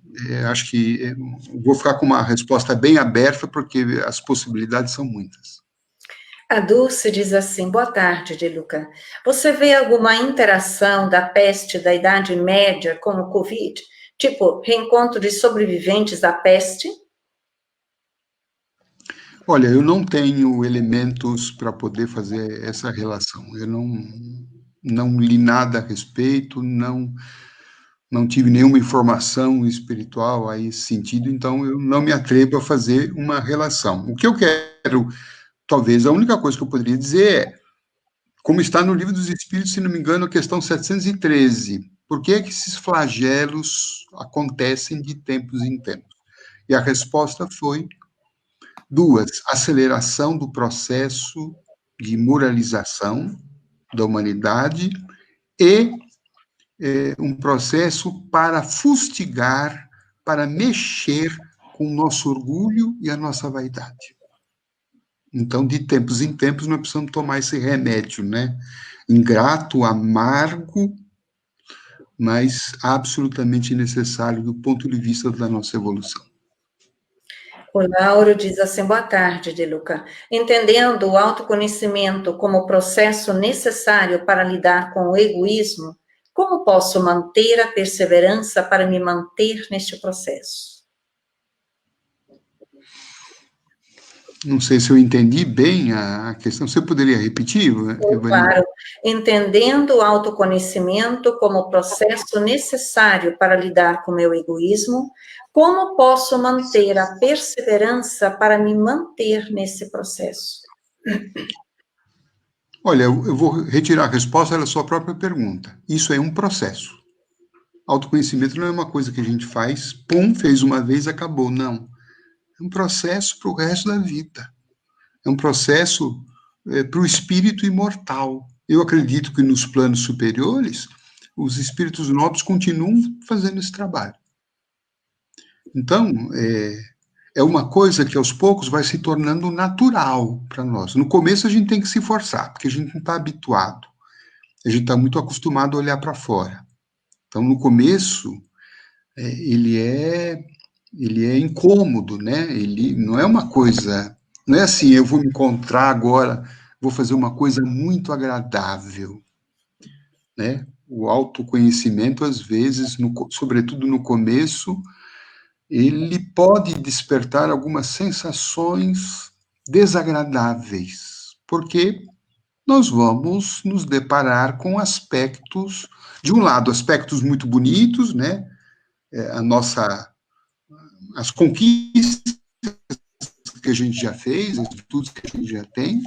acho que vou ficar com uma resposta bem aberta, porque as possibilidades são muitas. A Dulce diz assim, boa tarde, De Luca. Você vê alguma interação da peste da Idade Média com o Covid? Tipo, reencontro de sobreviventes da peste? Olha, eu não tenho elementos para poder fazer essa relação. Eu não li nada a respeito, não tive nenhuma informação espiritual a esse sentido, então eu não me atrevo a fazer uma relação. O que eu quero, talvez, a única coisa que eu poderia dizer é, como está no Livro dos Espíritos, se não me engano, a questão 713, por que é que esses flagelos acontecem de tempos em tempos? E a resposta foi duas: aceleração do processo de moralização da humanidade e um processo para fustigar, para mexer com o nosso orgulho e a nossa vaidade. Então, de tempos em tempos, nós precisamos tomar esse remédio, né? Ingrato, amargo, mas absolutamente necessário do ponto de vista da nossa evolução. O Lauro diz assim, boa tarde, De Luca. Entendendo o autoconhecimento como processo necessário para lidar com o egoísmo, como posso manter a perseverança para me manter neste processo? Não sei se eu entendi bem a questão. Você poderia repetir, Evanilda? Claro, entendendo o autoconhecimento como processo necessário para lidar com o meu egoísmo, como posso manter a perseverança para me manter nesse processo? Olha, eu vou retirar a resposta da sua própria pergunta. Isso é um processo. Autoconhecimento não é uma coisa que a gente faz, pum, fez uma vez, acabou. Não. É um processo para o resto da vida. É um processo para o espírito imortal. Eu acredito que nos planos superiores, os espíritos nobres continuam fazendo esse trabalho. Então, é uma coisa que aos poucos vai se tornando natural para nós. No começo a gente tem que se forçar, porque a gente não está habituado. A gente está muito acostumado a olhar para fora. Então, no começo, ele é incômodo, né? Ele não é uma coisa, não é assim, eu vou me encontrar agora, vou fazer uma coisa muito agradável, né? O autoconhecimento, às vezes, sobretudo no começo, ele pode despertar algumas sensações desagradáveis, porque nós vamos nos deparar com aspectos, de um lado, aspectos muito bonitos, né? As conquistas que a gente já fez, as virtudes que a gente já tem,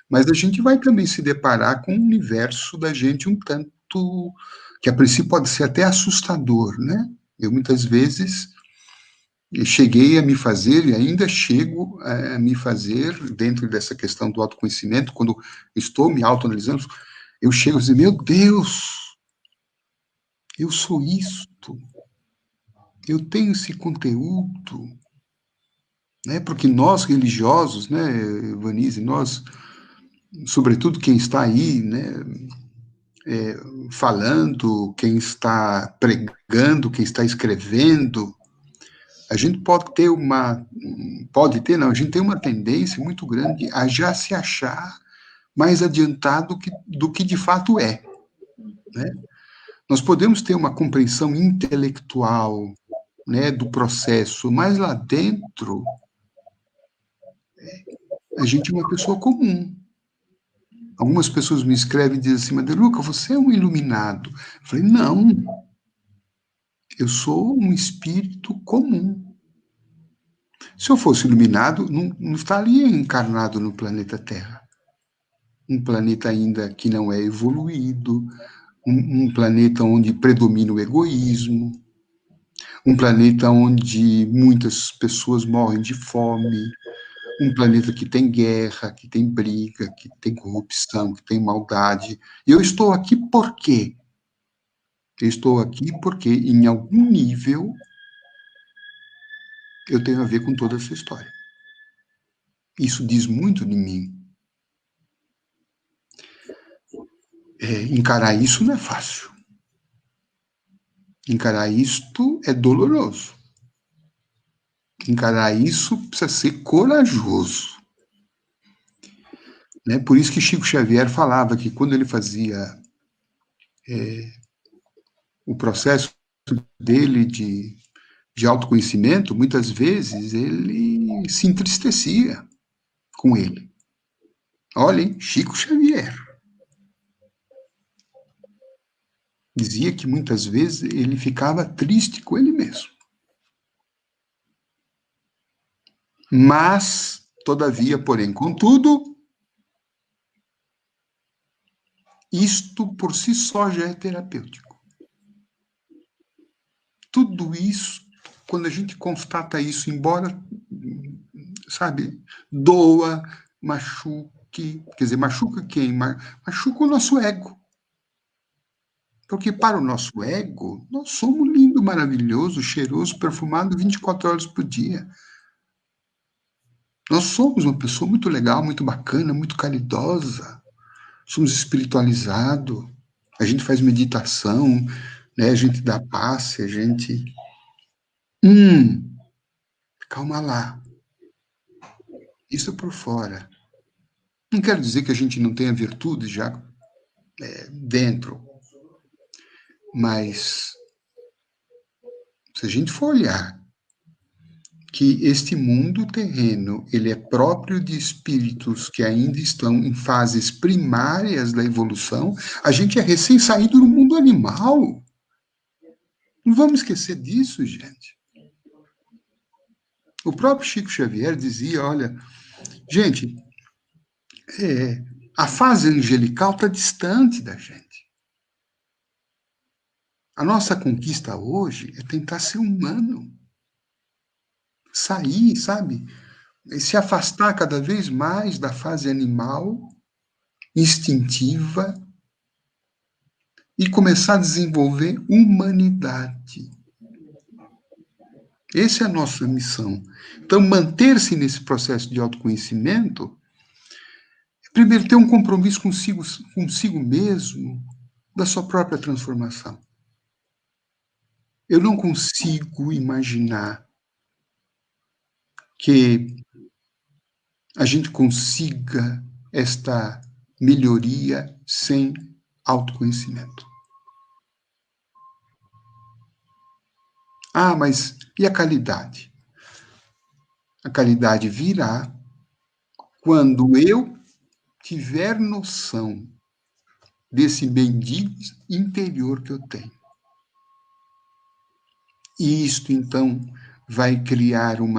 mas a gente vai também se deparar com um universo da gente um tanto que a princípio pode ser até assustador, né? Eu muitas vezes cheguei a me fazer e ainda chego a me fazer dentro dessa questão do autoconhecimento, quando estou me autoanalisando, eu chego a dizer, meu Deus, eu sou isto, eu tenho esse conteúdo, né? Porque nós religiosos, né, Vanise, nós, sobretudo quem está aí, né, falando, quem está pregando, quem está escrevendo, a gente não, a gente tem uma tendência muito grande a já se achar mais adiantado do que de fato é, né? Nós podemos ter uma compreensão intelectual, né, do processo, mas lá dentro a gente é uma pessoa comum. Algumas pessoas me escrevem e dizem assim, Mandeluca, você é um iluminado. Eu falei, não, eu sou um espírito comum. Se eu fosse iluminado, não estaria encarnado no planeta Terra. Um planeta ainda que não é evoluído, um planeta onde predomina o egoísmo, um planeta onde muitas pessoas morrem de fome, um planeta que tem guerra, que tem briga, que tem corrupção, que tem maldade. E eu estou aqui por quê? Eu estou aqui porque, em algum nível, eu tenho a ver com toda essa história. Isso diz muito de mim. Encarar isso não é fácil. Encarar isto é doloroso. Encarar isso precisa ser corajoso. Né? Por isso que Chico Xavier falava que quando ele fazia o processo dele de autoconhecimento, muitas vezes ele se entristecia com ele. Olhem, Chico Xavier dizia que muitas vezes ele ficava triste com ele mesmo. Mas, todavia, porém, contudo, isto por si só já é terapêutico. Tudo isso, quando a gente constata isso, embora, sabe, doa, machuque, quer dizer, machuca quem? Machuca o nosso ego. Porque para o nosso ego, nós somos lindo, maravilhoso, cheiroso, perfumado 24 horas por dia. Nós somos uma pessoa muito legal, muito bacana, muito caridosa. Somos espiritualizados. A gente faz meditação, né? A gente dá passe, a gente... Calma lá. Isso é por fora. Não quero dizer que a gente não tenha virtude já dentro. Mas, se a gente for olhar que este mundo terreno, ele é próprio de espíritos que ainda estão em fases primárias da evolução, a gente é recém-saído do mundo animal. Não vamos esquecer disso, gente. O próprio Chico Xavier dizia, olha, gente, a fase angelical está distante da gente. A nossa conquista hoje é tentar ser humano. Sair, sabe? Se afastar cada vez mais da fase animal, instintiva, e começar a desenvolver humanidade. Essa é a nossa missão. Então, manter-se nesse processo de autoconhecimento, primeiro, ter um compromisso consigo mesmo, da sua própria transformação. Eu não consigo imaginar que a gente consiga esta melhoria sem autoconhecimento. Ah, mas e a qualidade? A qualidade virá quando eu tiver noção desse mendigo interior que eu tenho. E isto, então, vai criar um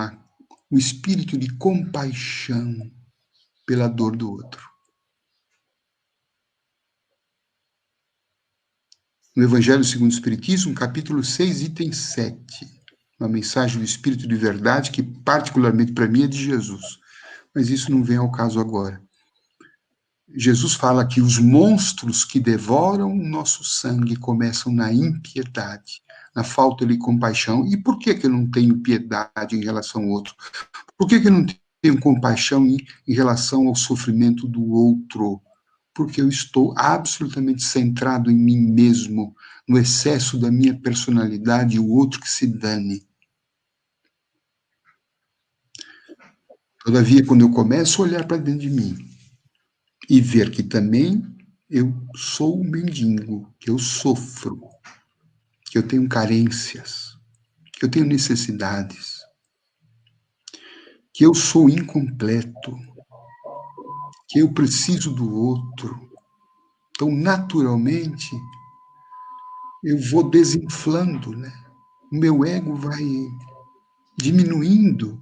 espírito de compaixão pela dor do outro. No Evangelho segundo o Espiritismo, capítulo 6, item 7, uma mensagem do Espírito de Verdade que, particularmente para mim, é de Jesus. Mas isso não vem ao caso agora. Jesus fala que os monstros que devoram o nosso sangue começam na impiedade, na falta de compaixão. E por que eu não tenho piedade em relação ao outro? Por que eu não tenho compaixão em relação ao sofrimento do outro? Porque eu estou absolutamente centrado em mim mesmo, no excesso da minha personalidade, e o outro que se dane. Todavia, quando eu começo a olhar para dentro de mim e ver que também eu sou um mendigo, que eu sofro, que eu tenho carências, que eu tenho necessidades, que eu sou incompleto, que eu preciso do outro. Então, naturalmente, eu vou desinflando, né? O meu ego vai diminuindo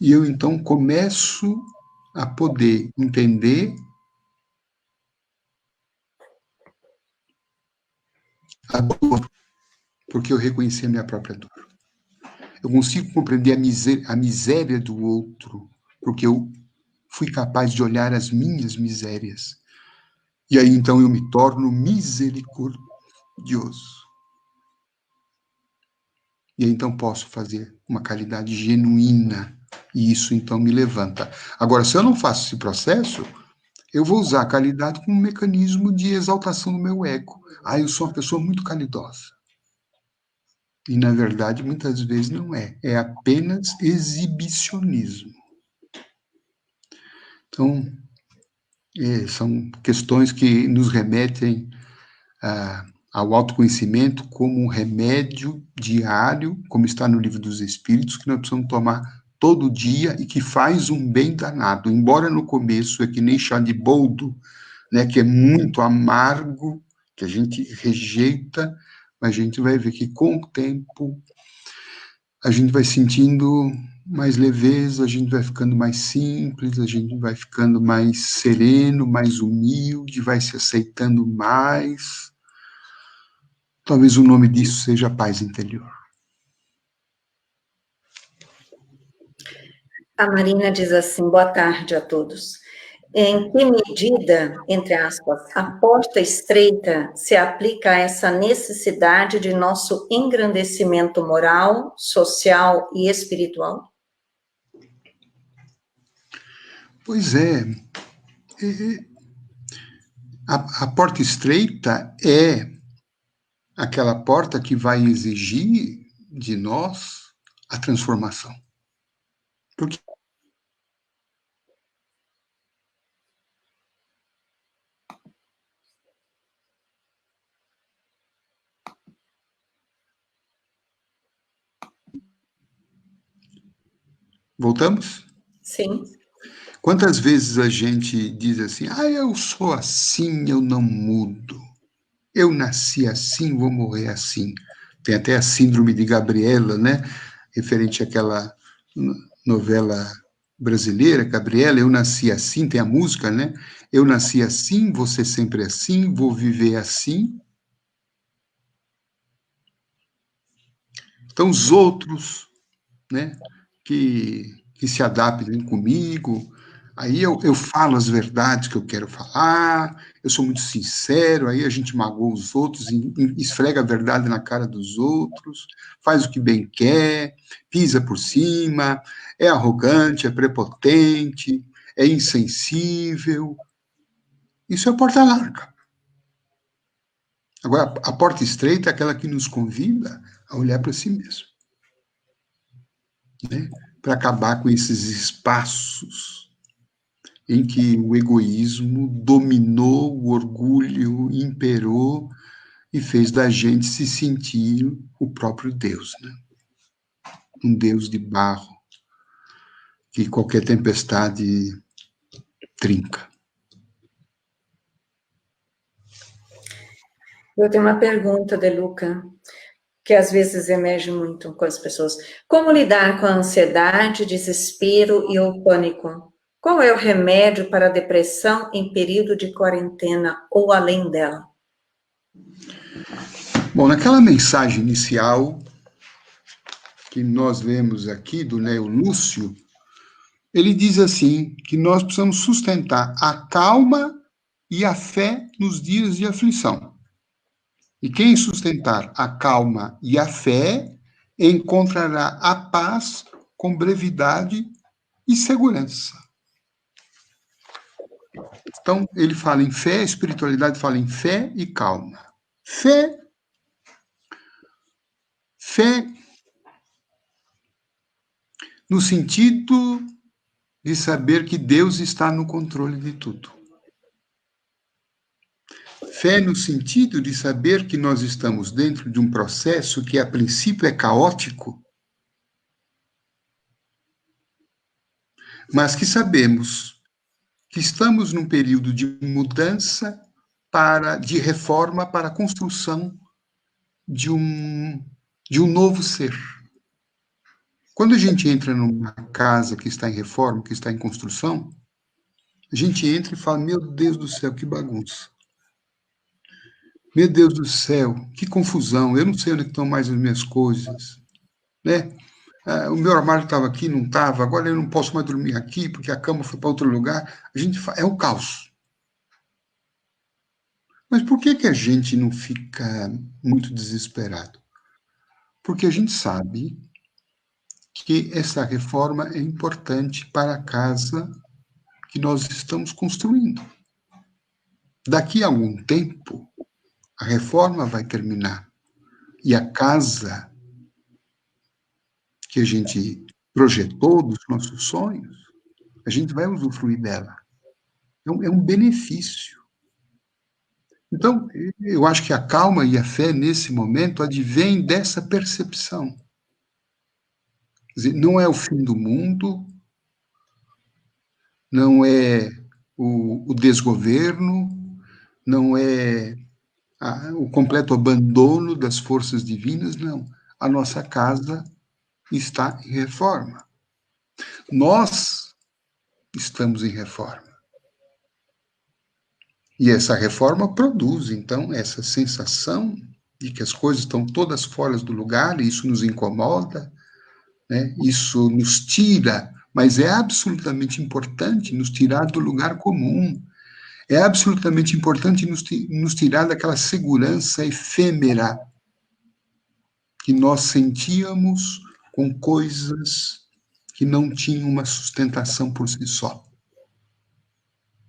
e eu então começo a poder entender a dor, porque eu reconheci a minha própria dor. Eu consigo compreender a miséria do outro, porque eu fui capaz de olhar as minhas misérias. E aí então eu me torno misericordioso. E aí então posso fazer uma caridade genuína, e isso então me levanta. Agora, se eu não faço esse processo, eu vou usar a caridade como um mecanismo de exaltação do meu ego. Ah, eu sou uma pessoa muito caridosa. E, na verdade, muitas vezes não é. É apenas exibicionismo. Então, são questões que nos remetem ao autoconhecimento como um remédio diário, como está no Livro dos Espíritos, que nós precisamos tomar todo dia e que faz um bem danado. Embora no começo é que nem chá de boldo, né, que é muito amargo, que a gente rejeita, mas a gente vai ver que com o tempo a gente vai sentindo mais leveza, a gente vai ficando mais simples, a gente vai ficando mais sereno, mais humilde, vai se aceitando mais. Talvez o nome disso seja paz interior. A Marina diz assim: boa tarde a todos. Em que medida, entre aspas, a porta estreita se aplica a essa necessidade de nosso engrandecimento moral, social e espiritual? Pois é. A porta estreita é aquela porta que vai exigir de nós a transformação. Porque voltamos? Sim. Quantas vezes a gente diz assim, eu sou assim, eu não mudo. Eu nasci assim, vou morrer assim. Tem até a síndrome de Gabriela, né? Referente àquela novela brasileira, Gabriela, eu nasci assim, tem a música, né? Eu nasci assim, vou ser sempre assim, vou viver assim. Então, os outros, né? Que se adaptem comigo, Aí eu falo as verdades que eu quero falar, eu sou muito sincero, aí a gente magoa os outros, esfrega a verdade na cara dos outros, faz o que bem quer, pisa por cima, é arrogante, é prepotente, é insensível. Isso é porta larga. Agora, a porta estreita é aquela que nos convida a olhar para si mesmo, né? Para acabar com esses espaços em que o egoísmo dominou, o orgulho imperou e fez da gente se sentir o próprio Deus, né? Um Deus de barro que qualquer tempestade trinca. Eu tenho uma pergunta, De Luca, que às vezes emerge muito com as pessoas. Como lidar com a ansiedade, desespero e o pânico? Qual é o remédio para a depressão em período de quarentena ou além dela? Bom, naquela mensagem inicial que nós vemos aqui do Neo Lúcio, ele diz assim, que nós precisamos sustentar a calma e a fé nos dias de aflição. E quem sustentar a calma e a fé encontrará a paz com brevidade e segurança. Então, ele fala em fé, a espiritualidade fala em fé e calma. Fé no sentido de saber que Deus está no controle de tudo. Fé no sentido de saber que nós estamos dentro de um processo que, a princípio, é caótico, mas que sabemos que estamos num período de mudança, de reforma, para a construção de um novo ser. Quando a gente entra numa casa que está em reforma, que está em construção, a gente entra e fala, meu Deus do céu, que bagunça. Meu Deus do céu, que confusão, eu não sei onde estão mais as minhas coisas, né? O meu armário estava aqui, não estava, agora eu não posso mais dormir aqui, porque a cama foi para outro lugar. É um caos. Mas por que a gente não fica muito desesperado? Porque a gente sabe que essa reforma é importante para a casa que nós estamos construindo. Daqui a algum tempo, a reforma vai terminar e a casa que a gente projetou dos nossos sonhos, a gente vai usufruir dela. É um benefício. Então, eu acho que a calma e a fé, nesse momento, advém dessa percepção. Quer dizer, não é o fim do mundo, não é o desgoverno, não é o completo abandono das forças divinas, não. A nossa casa está em reforma. Nós estamos em reforma. E essa reforma produz, então, essa sensação de que as coisas estão todas fora do lugar, e isso nos incomoda, né? Isso nos tira, mas é absolutamente importante nos tirar do lugar comum. É absolutamente importante nos tirar daquela segurança efêmera que nós sentíamos com coisas que não tinham uma sustentação por si só.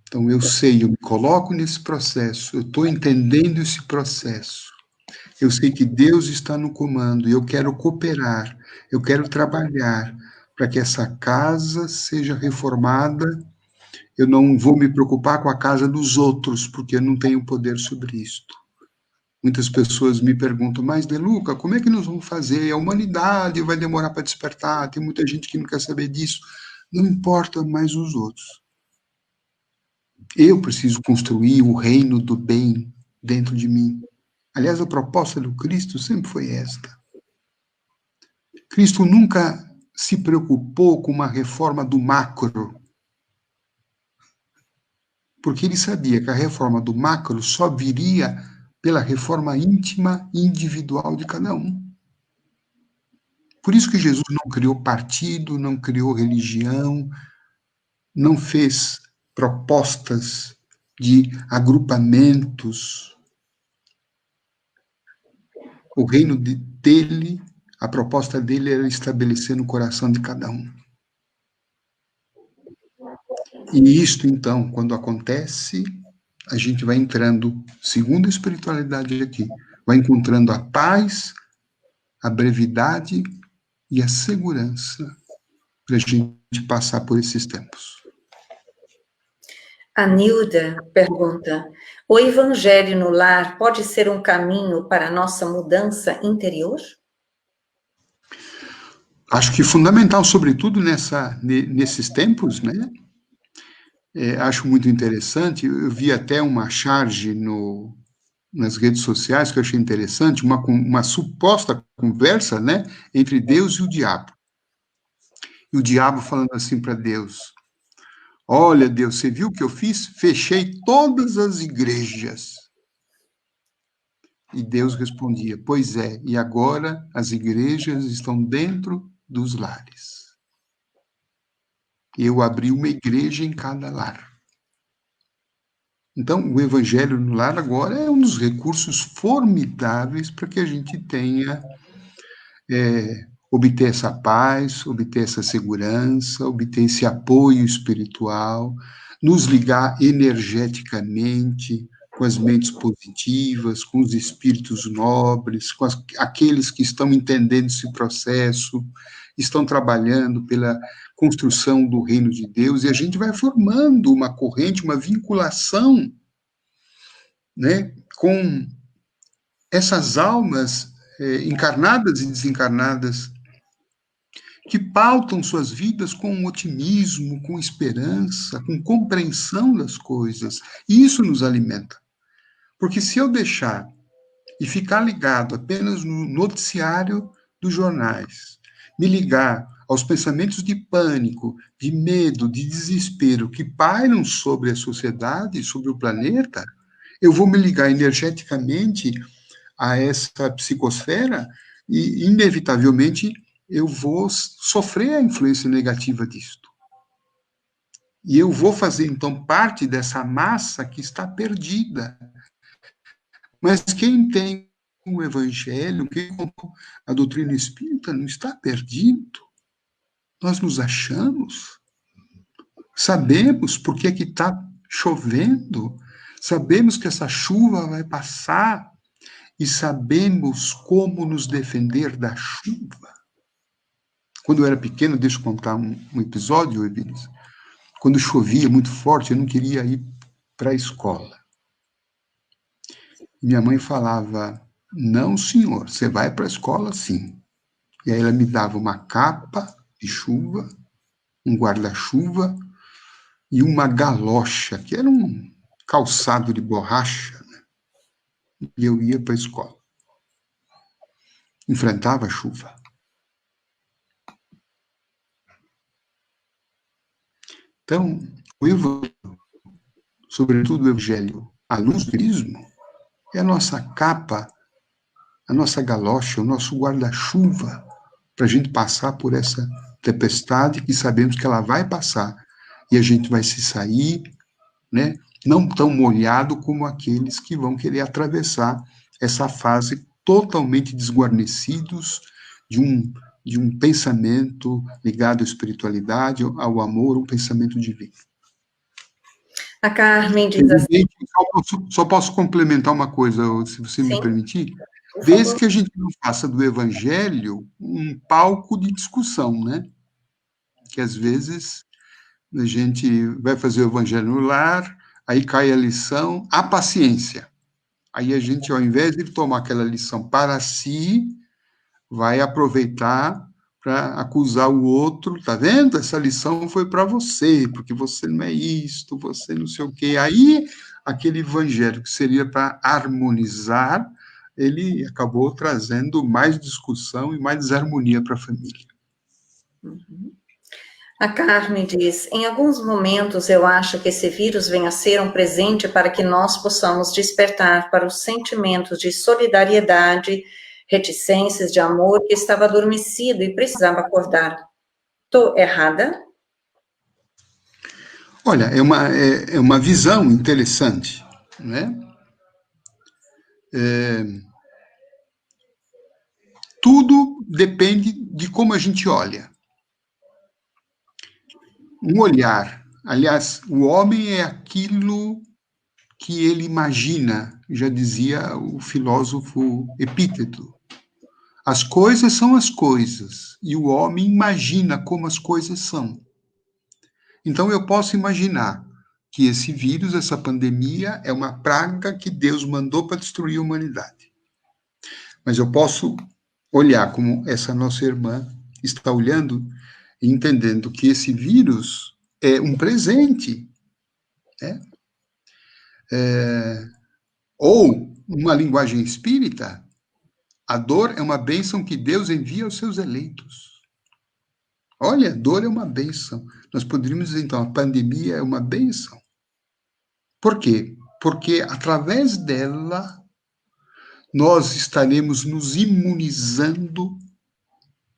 Então, eu sei, eu me coloco nesse processo, eu estou entendendo esse processo. Eu sei que Deus está no comando e eu quero cooperar, eu quero trabalhar para que essa casa seja reformada. Eu não vou me preocupar com a casa dos outros, porque eu não tenho poder sobre isto. Muitas pessoas me perguntam, mas, De Luca, como é que nós vamos fazer? A humanidade vai demorar para despertar, tem muita gente que não quer saber disso. Não importa mais os outros. Eu preciso construir o reino do bem dentro de mim. Aliás, a proposta do Cristo sempre foi esta. Cristo nunca se preocupou com uma reforma do macro, porque ele sabia que a reforma do macro só viria pela reforma íntima e individual de cada um. Por isso que Jesus não criou partido, não criou religião, não fez propostas de agrupamentos. O reino dele, a proposta dele era estabelecer no coração de cada um. E isto, então, quando acontece, a gente vai entrando, segundo a espiritualidade aqui, vai encontrando a paz, a brevidade e a segurança para a gente passar por esses tempos. A Nilda pergunta: o evangelho no lar pode ser um caminho para a nossa mudança interior? Acho que fundamental, sobretudo nesses tempos, né? Acho muito interessante. Eu vi até uma charge nas redes sociais que eu achei interessante, uma suposta conversa, né, entre Deus e o diabo. E o diabo falando assim para Deus: olha, Deus, você viu o que eu fiz? Fechei todas as igrejas. E Deus respondia: pois é, e agora as igrejas estão dentro dos lares. Eu abri uma igreja em cada lar. Então, o evangelho no lar agora é um dos recursos formidáveis para que a gente tenha, obter essa paz, obter essa segurança, obter esse apoio espiritual, nos ligar energeticamente com as mentes positivas, com os espíritos nobres, com aqueles que estão entendendo esse processo, estão trabalhando pela construção do reino de Deus, e a gente vai formando uma corrente, uma vinculação, né, com essas almas encarnadas e desencarnadas que pautam suas vidas com otimismo, com esperança, com compreensão das coisas. E isso nos alimenta. Porque se eu deixar e ficar ligado apenas no noticiário dos jornais, me ligar aos pensamentos de pânico, de medo, de desespero que pairam sobre a sociedade, sobre o planeta, eu vou me ligar energeticamente a essa psicosfera e, inevitavelmente, eu vou sofrer a influência negativa disto. E eu vou fazer, então, parte dessa massa que está perdida. Mas quem tem o evangelho, quem comprou a doutrina espírita, não está perdido. Nós nos achamos, sabemos por que está chovendo, sabemos que essa chuva vai passar e sabemos como nos defender da chuva. Quando eu era pequeno, deixa eu contar um episódio, Evilis. Quando chovia muito forte, eu não queria ir para a escola. Minha mãe falava: não, senhor, você vai para a escola sim. E aí ela me dava uma capa de chuva, um guarda-chuva e uma galocha, que era um calçado de borracha, né? E eu ia para a escola. Enfrentava a chuva. Então, o evangelho, sobretudo o evangelho à luz do Cristo, é a nossa capa, a nossa galocha, o nosso guarda-chuva, para a gente passar por essa tempestade que sabemos que ela vai passar. E a gente vai se sair, né, não tão molhado como aqueles que vão querer atravessar essa fase totalmente desguarnecidos de um pensamento ligado à espiritualidade, ao amor, um pensamento divino. A Carmen diz assim... Só posso complementar uma coisa, se você me permitir? Desde que a gente não faça do evangelho um palco de discussão, né? Que às vezes a gente vai fazer o evangelho no lar, aí cai a lição, a paciência. Aí a gente, ao invés de tomar aquela lição para si, vai aproveitar para acusar o outro, tá vendo? Essa lição foi para você, porque você não é isto, você não sei o quê. Aí, aquele evangelho que seria para harmonizar, ele acabou trazendo mais discussão e mais desarmonia para a família. Uhum. A Carmen diz: em alguns momentos eu acho que esse vírus vem a ser um presente para que nós possamos despertar para os sentimentos de solidariedade, reticências de amor que estava adormecido e precisava acordar. Estou errada? Olha, é uma visão interessante, né? Tudo depende de como a gente olha. Um olhar. Aliás, o homem é aquilo que ele imagina, já dizia o filósofo Epíteto. As coisas são as coisas, e o homem imagina como as coisas são. Então eu posso imaginar que esse vírus, essa pandemia, é uma praga que Deus mandou para destruir a humanidade. Mas eu posso olhar como essa nossa irmã está olhando e entendendo que esse vírus é um presente, né? Ou, uma linguagem espírita, a dor é uma bênção que Deus envia aos seus eleitos. Olha, a dor é uma bênção. Nós poderíamos dizer, então, a pandemia é uma bênção. Por quê? Porque através dela nós estaremos nos imunizando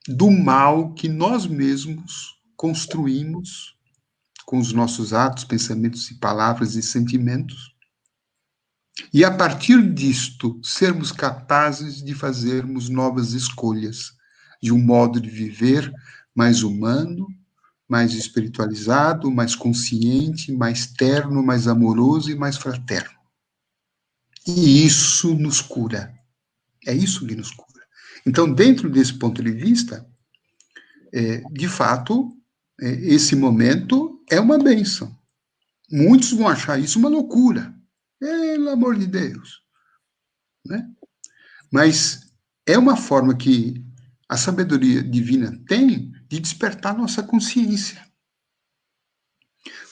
do mal que nós mesmos construímos com os nossos atos, pensamentos e palavras e sentimentos. E a partir disto, sermos capazes de fazermos novas escolhas de um modo de viver mais humano, mais espiritualizado, mais consciente, mais terno, mais amoroso e mais fraterno. E isso nos cura. É isso que nos cura. Então, dentro desse ponto de vista, de fato, esse momento é uma bênção. Muitos vão achar isso uma loucura. Pelo amor de Deus. Né? Mas é uma forma que a sabedoria divina tem de despertar nossa consciência.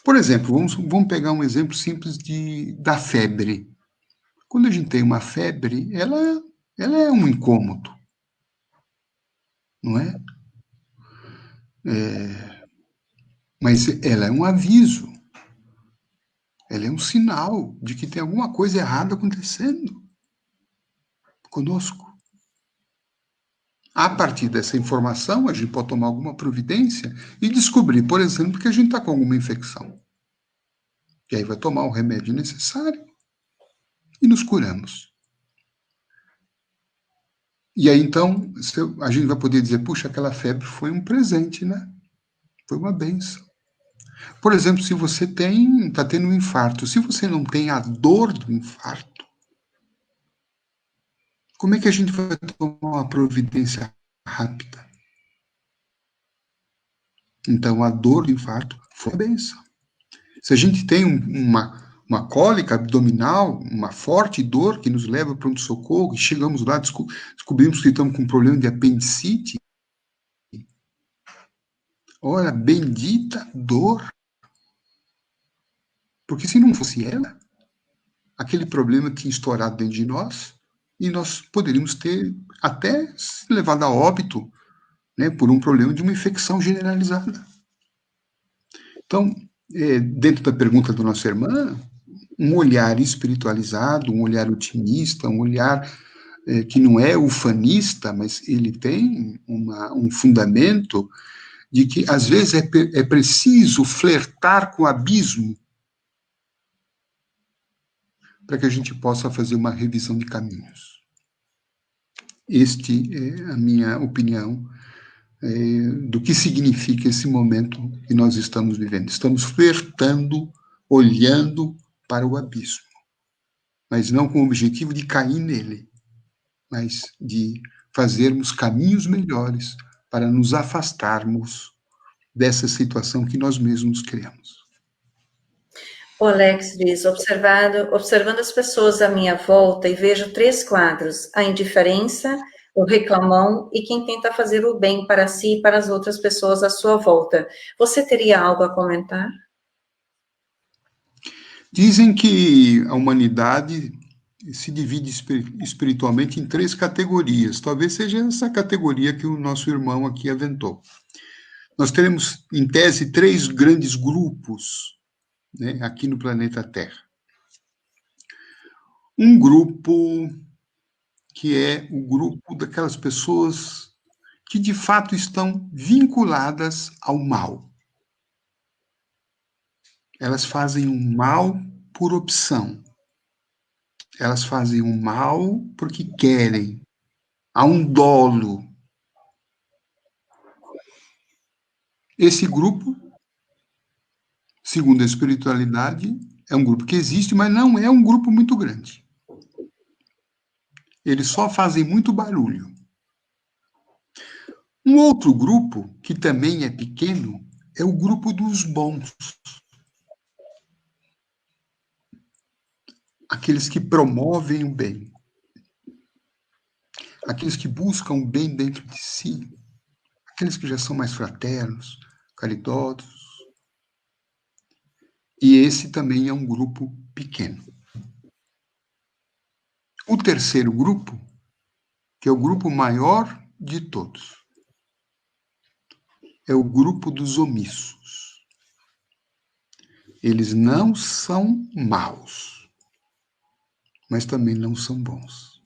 Por exemplo, vamos pegar um exemplo simples da febre. Quando a gente tem uma febre, ela é um incômodo, não é? Mas ela é um aviso, ela é um sinal de que tem alguma coisa errada acontecendo conosco. A partir dessa informação, a gente pode tomar alguma providência e descobrir, por exemplo, que a gente está com alguma infecção. E aí vai tomar o remédio necessário e nos curamos. E aí, então, a gente vai poder dizer, puxa, aquela febre foi um presente, né? Foi uma bênção. Por exemplo, se você está tendo um infarto, se você não tem a dor do infarto, como é que a gente vai tomar uma providência rápida? Então, a dor do infarto foi a bênção. Se a gente tem uma cólica abdominal, uma forte dor que nos leva para o pronto-socorro, e chegamos lá, descobrimos que estamos com um problema de apendicite, olha, bendita dor. Porque se não fosse ela, aquele problema tinha estourado dentro de nós e nós poderíamos ter até se levado a óbito, né, por um problema de uma infecção generalizada. Então, dentro da pergunta da nossa irmã, um olhar espiritualizado, um olhar otimista, um olhar que não é ufanista, mas ele tem um fundamento de que, às vezes, é preciso flertar com o abismo para que a gente possa fazer uma revisão de caminhos. Este é a minha opinião do que significa esse momento que nós estamos vivendo. Estamos flertando, olhando para o abismo, mas não com o objetivo de cair nele, mas de fazermos caminhos melhores para nos afastarmos dessa situação que nós mesmos criamos. O Alex diz, observando as pessoas à minha volta e vejo 3 quadros, a indiferença, o reclamão e quem tenta fazer o bem para si e para as outras pessoas à sua volta. Você teria algo a comentar? Dizem que a humanidade se divide espiritualmente em 3 categorias. Talvez seja essa categoria que o nosso irmão aqui aventou. Nós teremos, em tese, 3 grandes grupos, né, aqui no planeta Terra. Um grupo que é o grupo daquelas pessoas que de fato estão vinculadas ao mal. elas fazem o mal por opção. Elas fazem o mal porque querem. Há um dolo. Esse grupo, segundo a espiritualidade, é um grupo que existe, mas não é um grupo muito grande. Eles só fazem muito barulho. Um outro grupo, que também é pequeno, é o grupo dos bons. Aqueles que promovem o bem. Aqueles que buscam o bem dentro de si. Aqueles que já são mais fraternos, caridosos. E esse também é um grupo pequeno. O terceiro grupo, que é o grupo maior de todos, é o grupo dos omissos. Eles não são maus, mas também não são bons.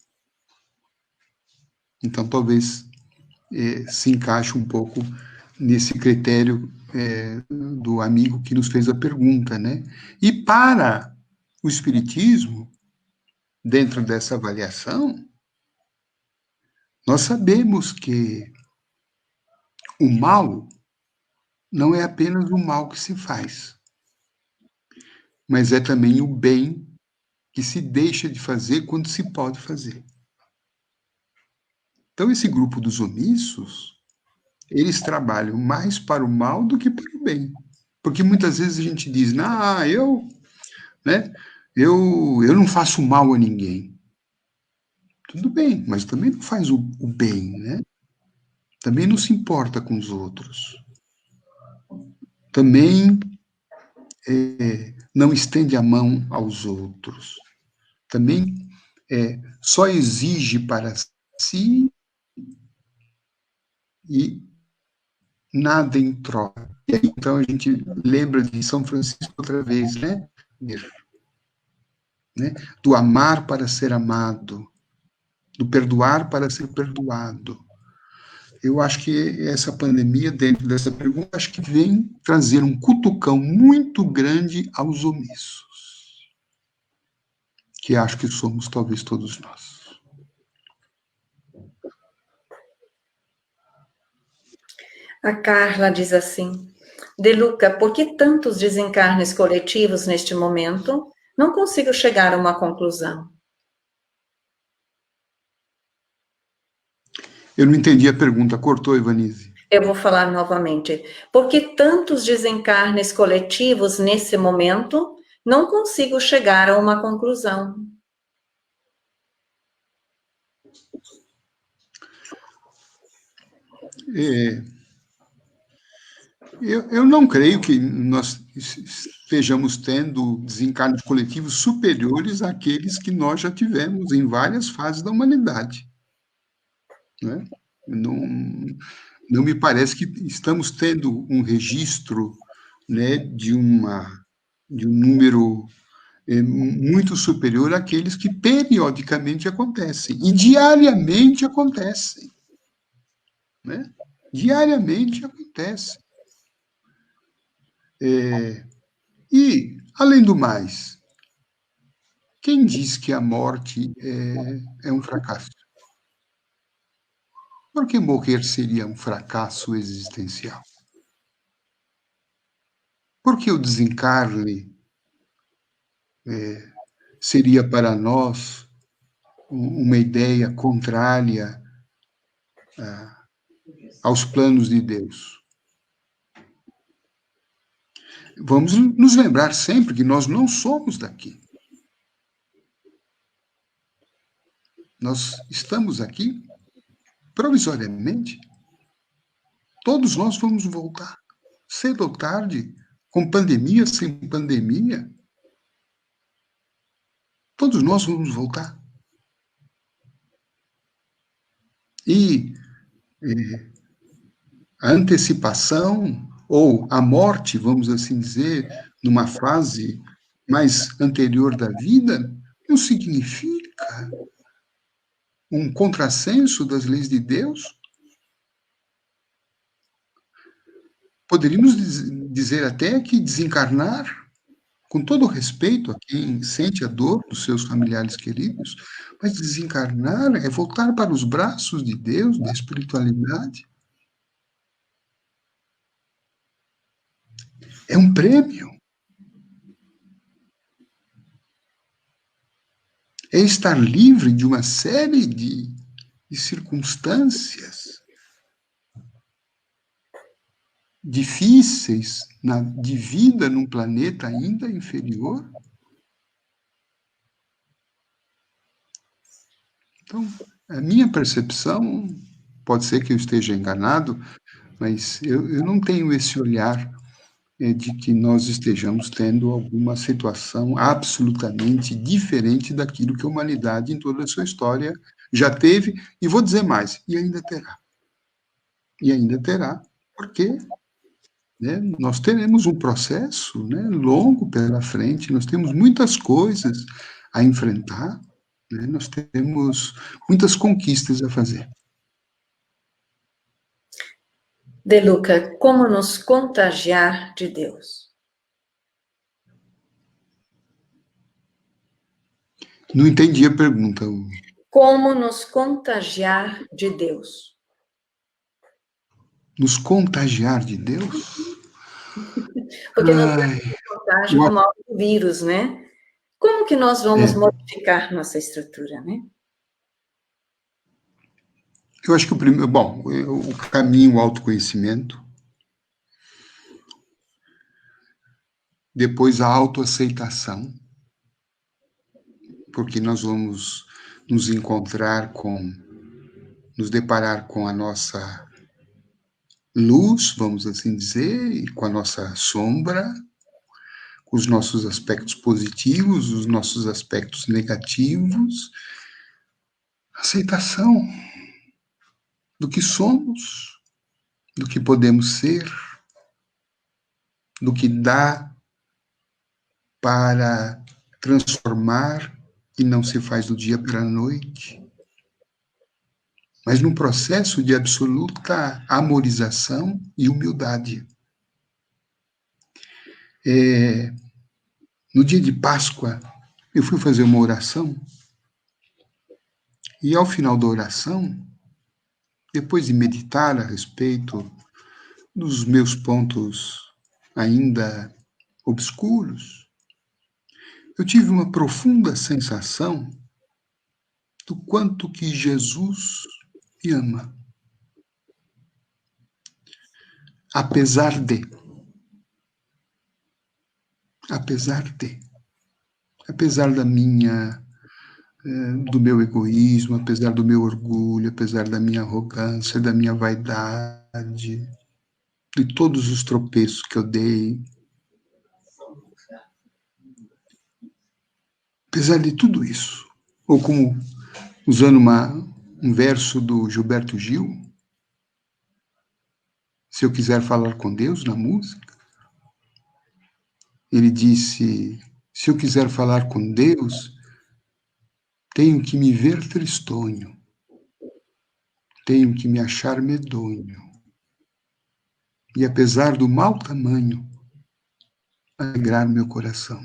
Então, talvez se encaixe um pouco nesse critério do amigo que nos fez a pergunta, né? E para o Espiritismo, dentro dessa avaliação, nós sabemos que o mal não é apenas o mal que se faz, mas é também o bem que se deixa de fazer quando se pode fazer. Então, esse grupo dos omissos, eles trabalham mais para o mal do que para o bem. Porque muitas vezes a gente diz, eu não faço mal a ninguém. Tudo bem, mas também não faz o bem, né? Também não se importa com os outros. Também não estende a mão aos outros. Também só exige para si e nada em troca. E aí, então, a gente lembra de São Francisco outra vez, né? Do amar para ser amado, do perdoar para ser perdoado. Eu acho que essa pandemia, dentro dessa pergunta, acho que vem trazer um cutucão muito grande aos omissos, que acho que somos talvez todos nós. A Carla diz assim: De Luca, por que tantos desencarnes coletivos neste momento? Não consigo chegar a uma conclusão. Eu não entendi a pergunta, cortou, Ivanise. Eu vou falar novamente. Por que tantos desencarnes coletivos nesse momento? Não consigo chegar a uma conclusão. Eu não creio que nós estejamos tendo desencarnos coletivos superiores àqueles que nós já tivemos em várias fases da humanidade. Né? Não me parece que estamos tendo um registro, né, de um número muito superior àqueles que periodicamente acontecem, e diariamente acontecem. Né? Diariamente acontece. E, além do mais, quem diz que a morte é um fracasso? Por que morrer seria um fracasso existencial? Por que o desencarne seria para nós uma ideia contrária aos planos de Deus? Vamos nos lembrar sempre que nós não somos daqui. Nós estamos aqui provisoriamente. Todos nós vamos voltar, cedo ou tarde, com pandemia, sem pandemia. Todos nós vamos voltar. E a antecipação, ou a morte, vamos assim dizer, numa fase mais anterior da vida, não significa um contrassenso das leis de Deus. Poderíamos dizer até que desencarnar com todo respeito a quem sente a dor dos seus familiares queridos, mas desencarnar é voltar para os braços de Deus, da espiritualidade. É um prêmio. É estar livre de uma série de circunstâncias difíceis de vida num planeta ainda inferior. Então, a minha percepção, pode ser que eu esteja enganado, mas eu não tenho esse olhar de que nós estejamos tendo alguma situação absolutamente diferente daquilo que a humanidade, em toda a sua história, já teve, e vou dizer mais, e ainda terá. E ainda terá, porque nós teremos um processo longo pela frente, nós temos muitas coisas a enfrentar, nós temos muitas conquistas a fazer. De Luca, como nos contagiar de Deus? Não entendi a pergunta. Como nos contagiar de Deus? Nos contagiar de Deus? Porque nós temos contágio como algo vírus, né? Como que nós vamos modificar nossa estrutura, né? Eu acho que o caminho, o autoconhecimento, depois a autoaceitação, porque nós vamos nos deparar com a nossa luz, vamos assim dizer, e com a nossa sombra, com os nossos aspectos positivos, os nossos aspectos negativos, aceitação do que somos, do que podemos ser, do que dá para transformar e não se faz do dia para a noite, mas num processo de absoluta amorização e humildade. No dia de Páscoa, eu fui fazer uma oração, e ao final da oração, depois de meditar a respeito dos meus pontos ainda obscuros, eu tive uma profunda sensação do quanto que Jesus me ama. Apesar do meu egoísmo, apesar do meu orgulho, apesar da minha arrogância, da minha vaidade, de todos os tropeços que eu dei, apesar de tudo isso, ou como, usando um verso do Gilberto Gil, se eu quiser falar com Deus na música, ele disse, se eu quiser falar com Deus, tenho que me ver tristonho, tenho que me achar medonho, e apesar do mau tamanho, alegrar meu coração.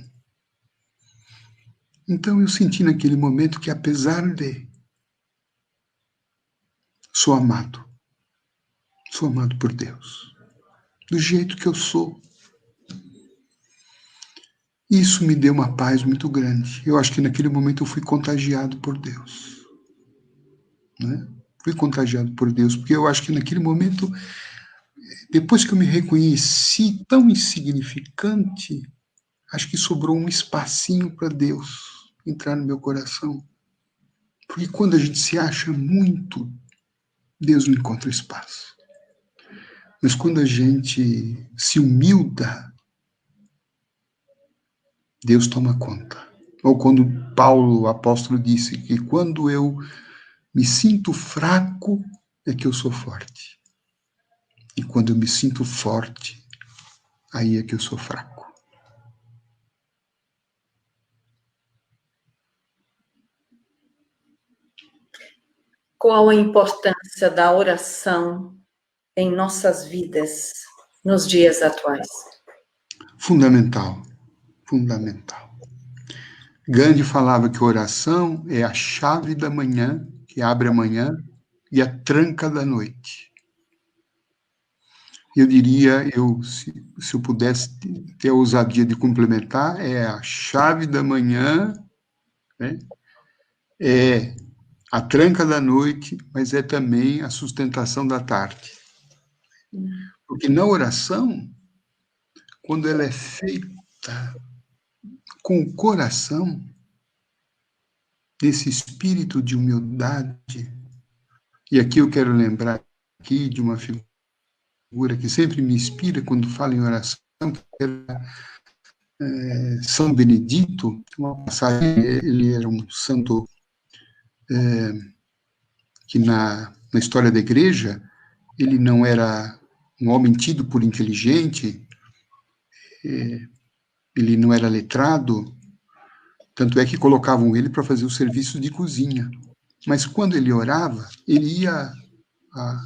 Então eu senti naquele momento que, apesar sou amado por Deus, do jeito que eu sou. Isso me deu uma paz muito grande. Eu acho que naquele momento eu fui contagiado por Deus. Fui contagiado por Deus, porque eu acho que naquele momento, depois que eu me reconheci tão insignificante, acho que sobrou um espacinho para Deus entrar no meu coração. Porque quando a gente se acha muito, Deus não encontra espaço. Mas quando a gente se humilda, Deus toma conta. Ou quando Paulo, o apóstolo, disse que quando eu me sinto fraco, é que eu sou forte. E quando eu me sinto forte, aí é que eu sou fraco. Qual a importância da oração em nossas vidas nos dias atuais? Fundamental. fundamental. Gandhi falava que oração é a chave da manhã, que abre a manhã, e a tranca da noite. Eu diria, se eu pudesse ter a ousadia de complementar, é a chave da manhã, né? É a tranca da noite, mas é também a sustentação da tarde. Porque na oração, quando ela é feita com o coração, desse espírito de humildade, e aqui eu quero lembrar aqui de uma figura que sempre me inspira quando falo em oração, que era São Benedito, uma passagem, ele era um santo que na história da igreja, ele não era um homem tido por inteligente, ele não era letrado, tanto é que colocavam ele para fazer o serviço de cozinha. Mas quando ele orava, ele ia à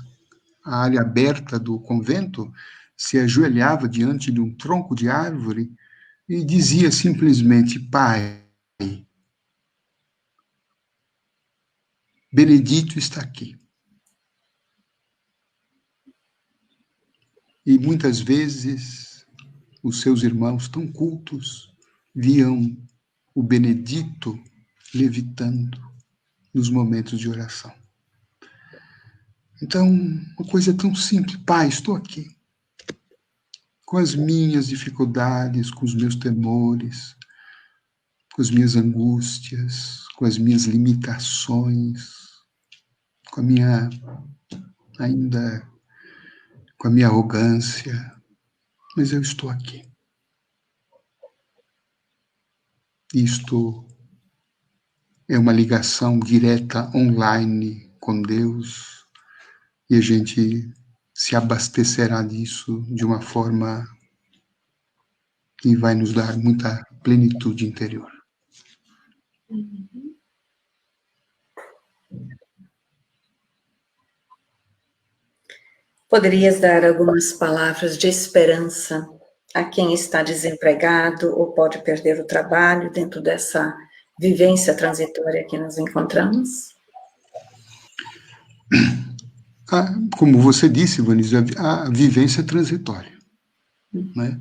área aberta do convento, se ajoelhava diante de um tronco de árvore e dizia simplesmente: Pai, Benedito está aqui. E muitas vezes os seus irmãos tão cultos viam o Benedito levitando nos momentos de oração. Então, uma coisa tão simples: Pai, estou aqui, com as minhas dificuldades, com os meus temores, com as minhas angústias, com as minhas limitações, com a minha, ainda, com a minha arrogância, mas eu estou aqui. Isto é uma ligação direta online com Deus, e a gente se abastecerá disso de uma forma que vai nos dar muita plenitude interior. Poderias dar algumas palavras de esperança a quem está desempregado ou pode perder o trabalho dentro dessa vivência transitória que nos encontramos? Como você disse, Vanessa, a vivência transitória, né?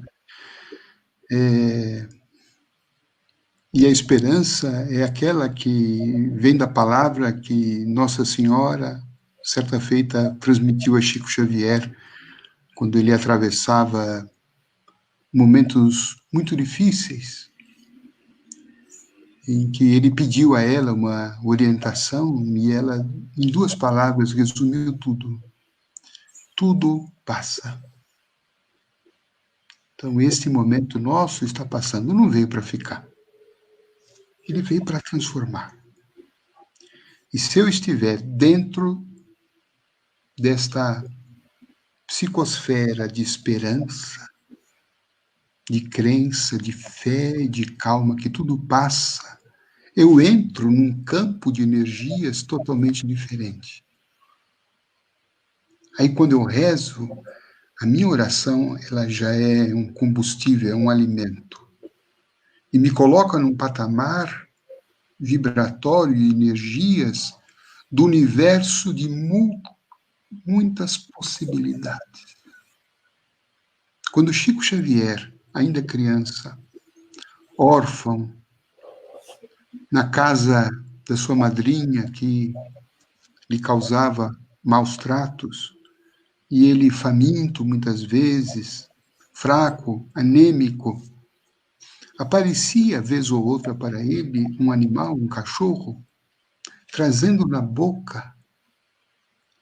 E a esperança é aquela que vem da palavra que Nossa Senhora, certa feita, transmitiu a Chico Xavier, quando ele atravessava momentos muito difíceis, em que ele pediu a ela uma orientação, e ela, em 2 palavras, resumiu tudo. Tudo passa. Então, este momento nosso está passando, não veio para ficar. Ele veio para transformar. E se eu estiver dentro desta psicosfera de esperança, de crença, de fé e de calma, que tudo passa, eu entro num campo de energias totalmente diferente. Aí, quando eu rezo, a minha oração, ela já é um combustível, é um alimento. E me coloca num patamar vibratório e energias do universo de muitas possibilidades. Quando Chico Xavier, ainda criança, órfão, na casa da sua madrinha, que lhe causava maus tratos, e ele faminto muitas vezes, fraco, anêmico, aparecia, vez ou outra, para ele um animal, um cachorro, trazendo na boca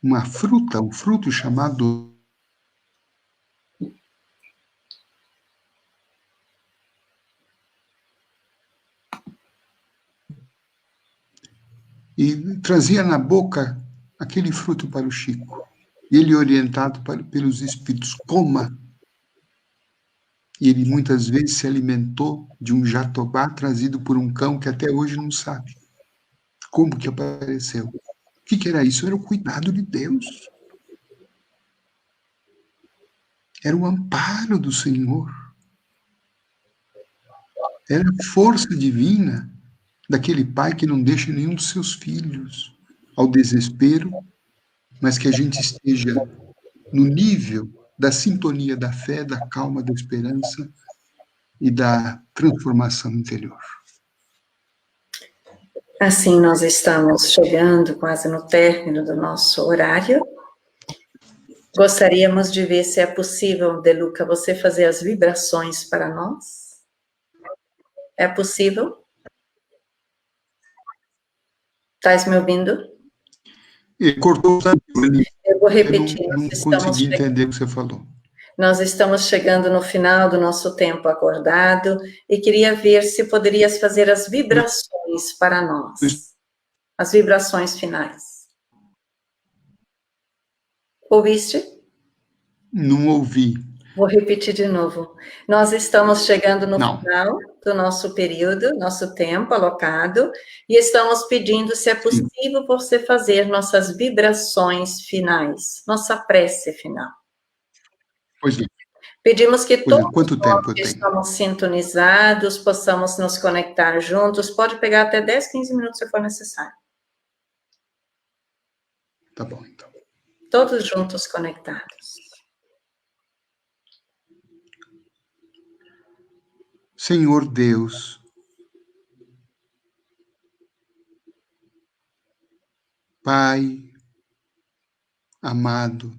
uma fruta, um fruto chamado e trazia na boca aquele fruto para o Chico. E ele, orientado pelos espíritos, coma. E ele muitas vezes se alimentou de um jatobá trazido por um cão que até hoje não sabe como que apareceu. O que era isso? Era o cuidado de Deus. Era o amparo do Senhor. Era a força divina daquele pai que não deixa nenhum dos seus filhos ao desespero, mas que a gente esteja no nível da sintonia da fé, da calma, da esperança e da transformação interior. Assim, nós estamos chegando quase no término do nosso horário. Gostaríamos de ver se é possível, Deluca, você fazer as vibrações para nós. É possível? Estás me ouvindo? E cortou, Eu vou eu repetir. não consegui entender o que você falou. Nós estamos chegando no final do nosso tempo acordado e queria ver se poderias fazer as vibrações para nós. As vibrações finais. Ouviste? Não ouvi. Vou repetir de novo. Nós estamos chegando no Não. final do nosso período, nosso tempo alocado, e estamos pedindo se é possível você fazer nossas vibrações finais, nossa prece final. Pois não. Pedimos que todos Quanto nós tempo eu que tenho? estamos sintonizados possamos nos conectar juntos. Pode pegar até 10, 15 minutos se for necessário. Tá bom, então. Todos juntos conectados. Senhor Deus, Pai amado,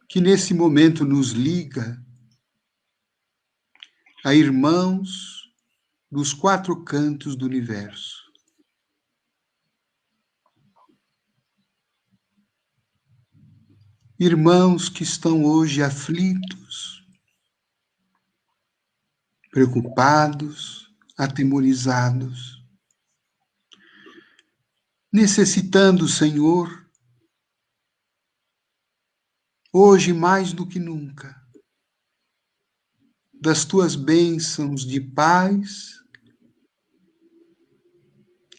que nesse momento nos liga a irmãos dos 4 cantos do universo. Irmãos que estão hoje aflitos, preocupados, atemorizados, necessitando, Senhor, hoje mais do que nunca, das tuas bênçãos de paz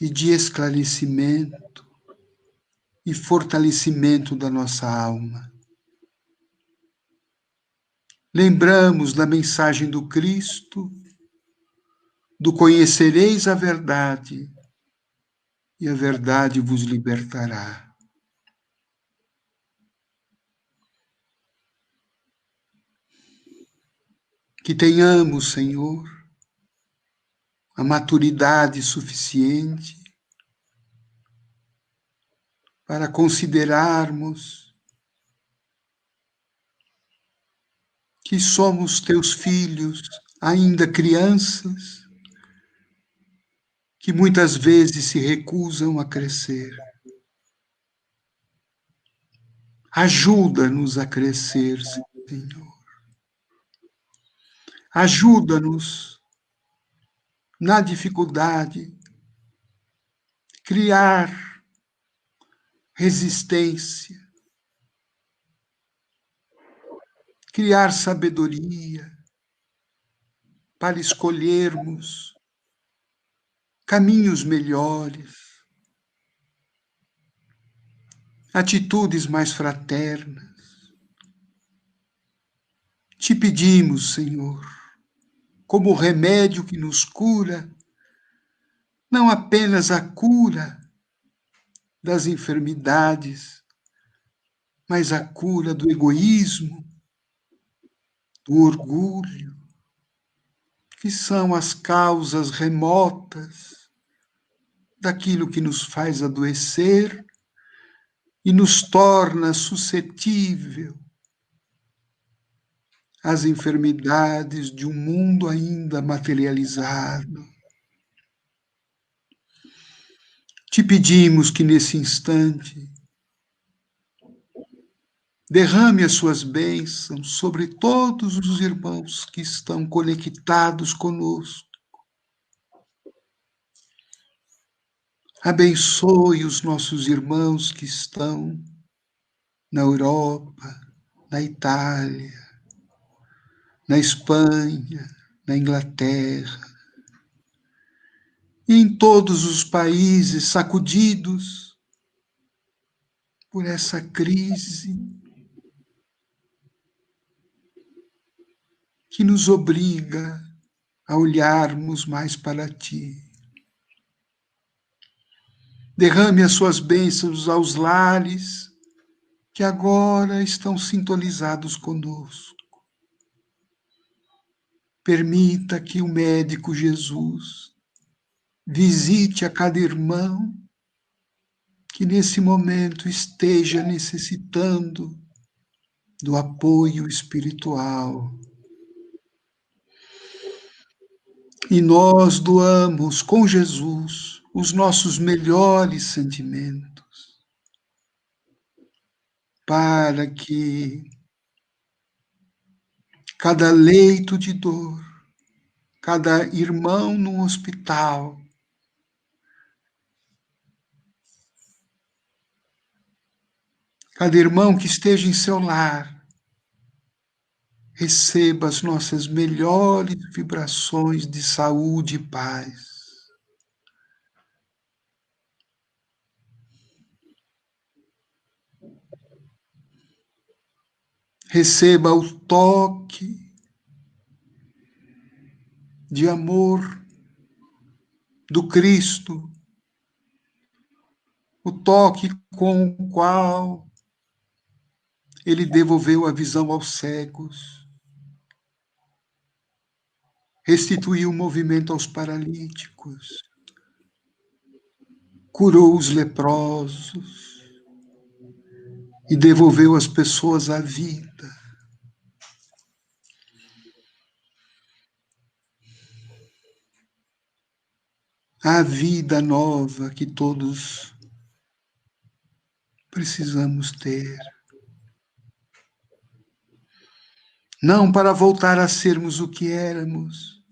e de esclarecimento e fortalecimento da nossa alma. Lembramos da mensagem do Cristo, do conhecereis a verdade, e a verdade vos libertará. Que tenhamos, Senhor, a maturidade suficiente para considerarmos que somos teus filhos, ainda crianças, que muitas vezes se recusam a crescer. Ajuda-nos a crescer, Senhor. Ajuda-nos na dificuldade, criar resistência, criar sabedoria para escolhermos caminhos melhores, atitudes mais fraternas. Te pedimos, Senhor, como remédio que nos cura, não apenas a cura das enfermidades, mas a cura do egoísmo, do orgulho, que são as causas remotas daquilo que nos faz adoecer e nos torna suscetível às enfermidades de um mundo ainda materializado. Te pedimos que nesse instante derrame as suas bênçãos sobre todos os irmãos que estão conectados conosco. Abençoe os nossos irmãos que estão na Europa, na Itália, na Espanha, na Inglaterra, e em todos os países sacudidos por essa crise que nos obriga a olharmos mais para Ti. Derrame as suas bênçãos aos lares que agora estão sintonizados conosco. Permita que o médico Jesus visite a cada irmão que nesse momento esteja necessitando do apoio espiritual. E nós doamos com Jesus os nossos melhores sentimentos para que cada leito de dor, cada irmão no hospital, cada irmão que esteja em seu lar, receba as nossas melhores vibrações de saúde e paz. Receba o toque de amor do Cristo, o toque com o qual Ele devolveu a visão aos cegos, restituiu o movimento aos paralíticos, curou os leprosos e devolveu às pessoas a vida. A vida nova que todos precisamos ter. Não para voltar a sermos o que éramos,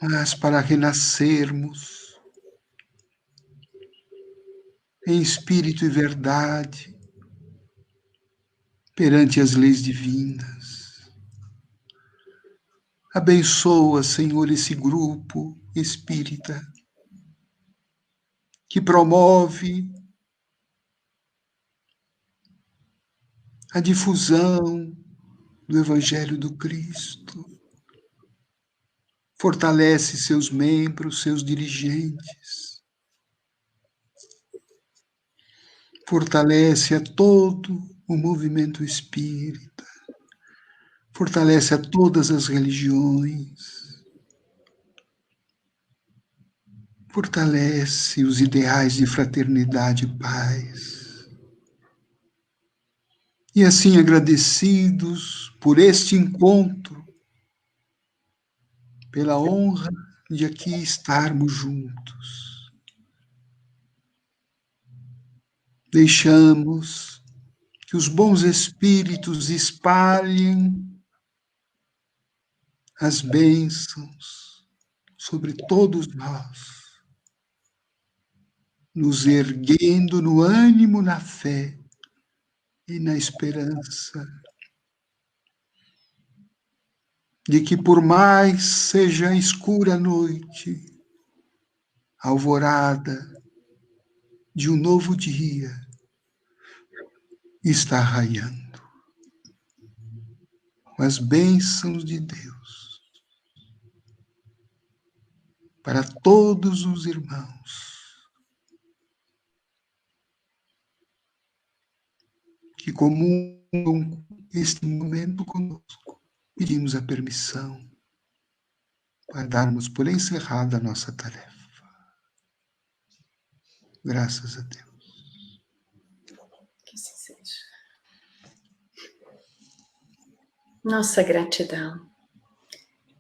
mas para renascermos em espírito e verdade perante as leis divinas. Abençoa, Senhor, esse grupo espírita que promove a difusão do Evangelho do Cristo. Fortalece seus membros, seus dirigentes. Fortalece a todo o movimento espírita. Fortalece a todas as religiões. Fortalece os ideais de fraternidade e paz. E assim, agradecidos por este encontro, pela honra de aqui estarmos juntos, deixamos que os bons espíritos espalhem as bênçãos sobre todos nós, nos erguendo no ânimo, na fé e na esperança de que, por mais seja escura a noite, a alvorada de um novo dia está raiando. Com as bênçãos de Deus para todos os irmãos que comungam este momento conosco, pedimos a permissão para darmos por encerrada a nossa tarefa. Graças a Deus. Que assim seja. Nossa gratidão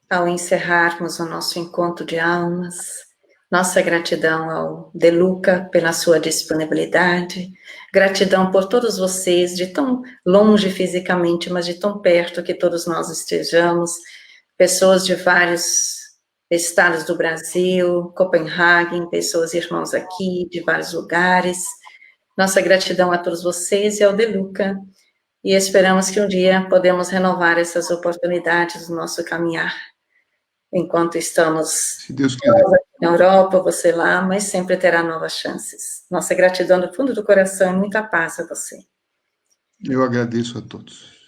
ao encerrarmos o nosso encontro de almas, nossa gratidão ao De Luca pela sua disponibilidade, gratidão por todos vocês, de tão longe fisicamente, mas de tão perto que todos nós estejamos, pessoas de vários estados do Brasil, Copenhague, pessoas irmãos aqui, de vários lugares. Nossa gratidão a todos vocês e ao De Luca, e esperamos que um dia podemos renovar essas oportunidades no nosso caminhar, enquanto estamos Se Deus quiser. na Europa, você lá, mas sempre terá novas chances. Nossa gratidão do fundo do coração e muita paz a você. Eu agradeço a todos.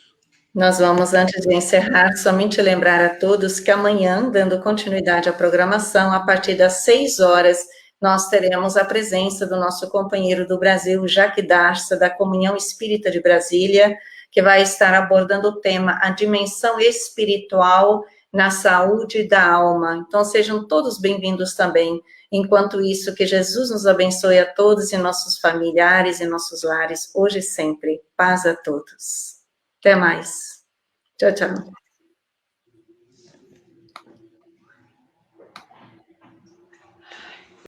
Nós vamos, antes de encerrar, somente lembrar a todos que amanhã, dando continuidade à programação, a partir das 6 horas, nós teremos a presença do nosso companheiro do Brasil, Jacques Darça, da Comunhão Espírita de Brasília, que vai estar abordando o tema A Dimensão Espiritual na Saúde da Alma. Então, sejam todos bem-vindos também. Enquanto isso, que Jesus nos abençoe a todos e nossos familiares e nossos lares, hoje e sempre. Paz a todos. Até mais. Tchau, tchau.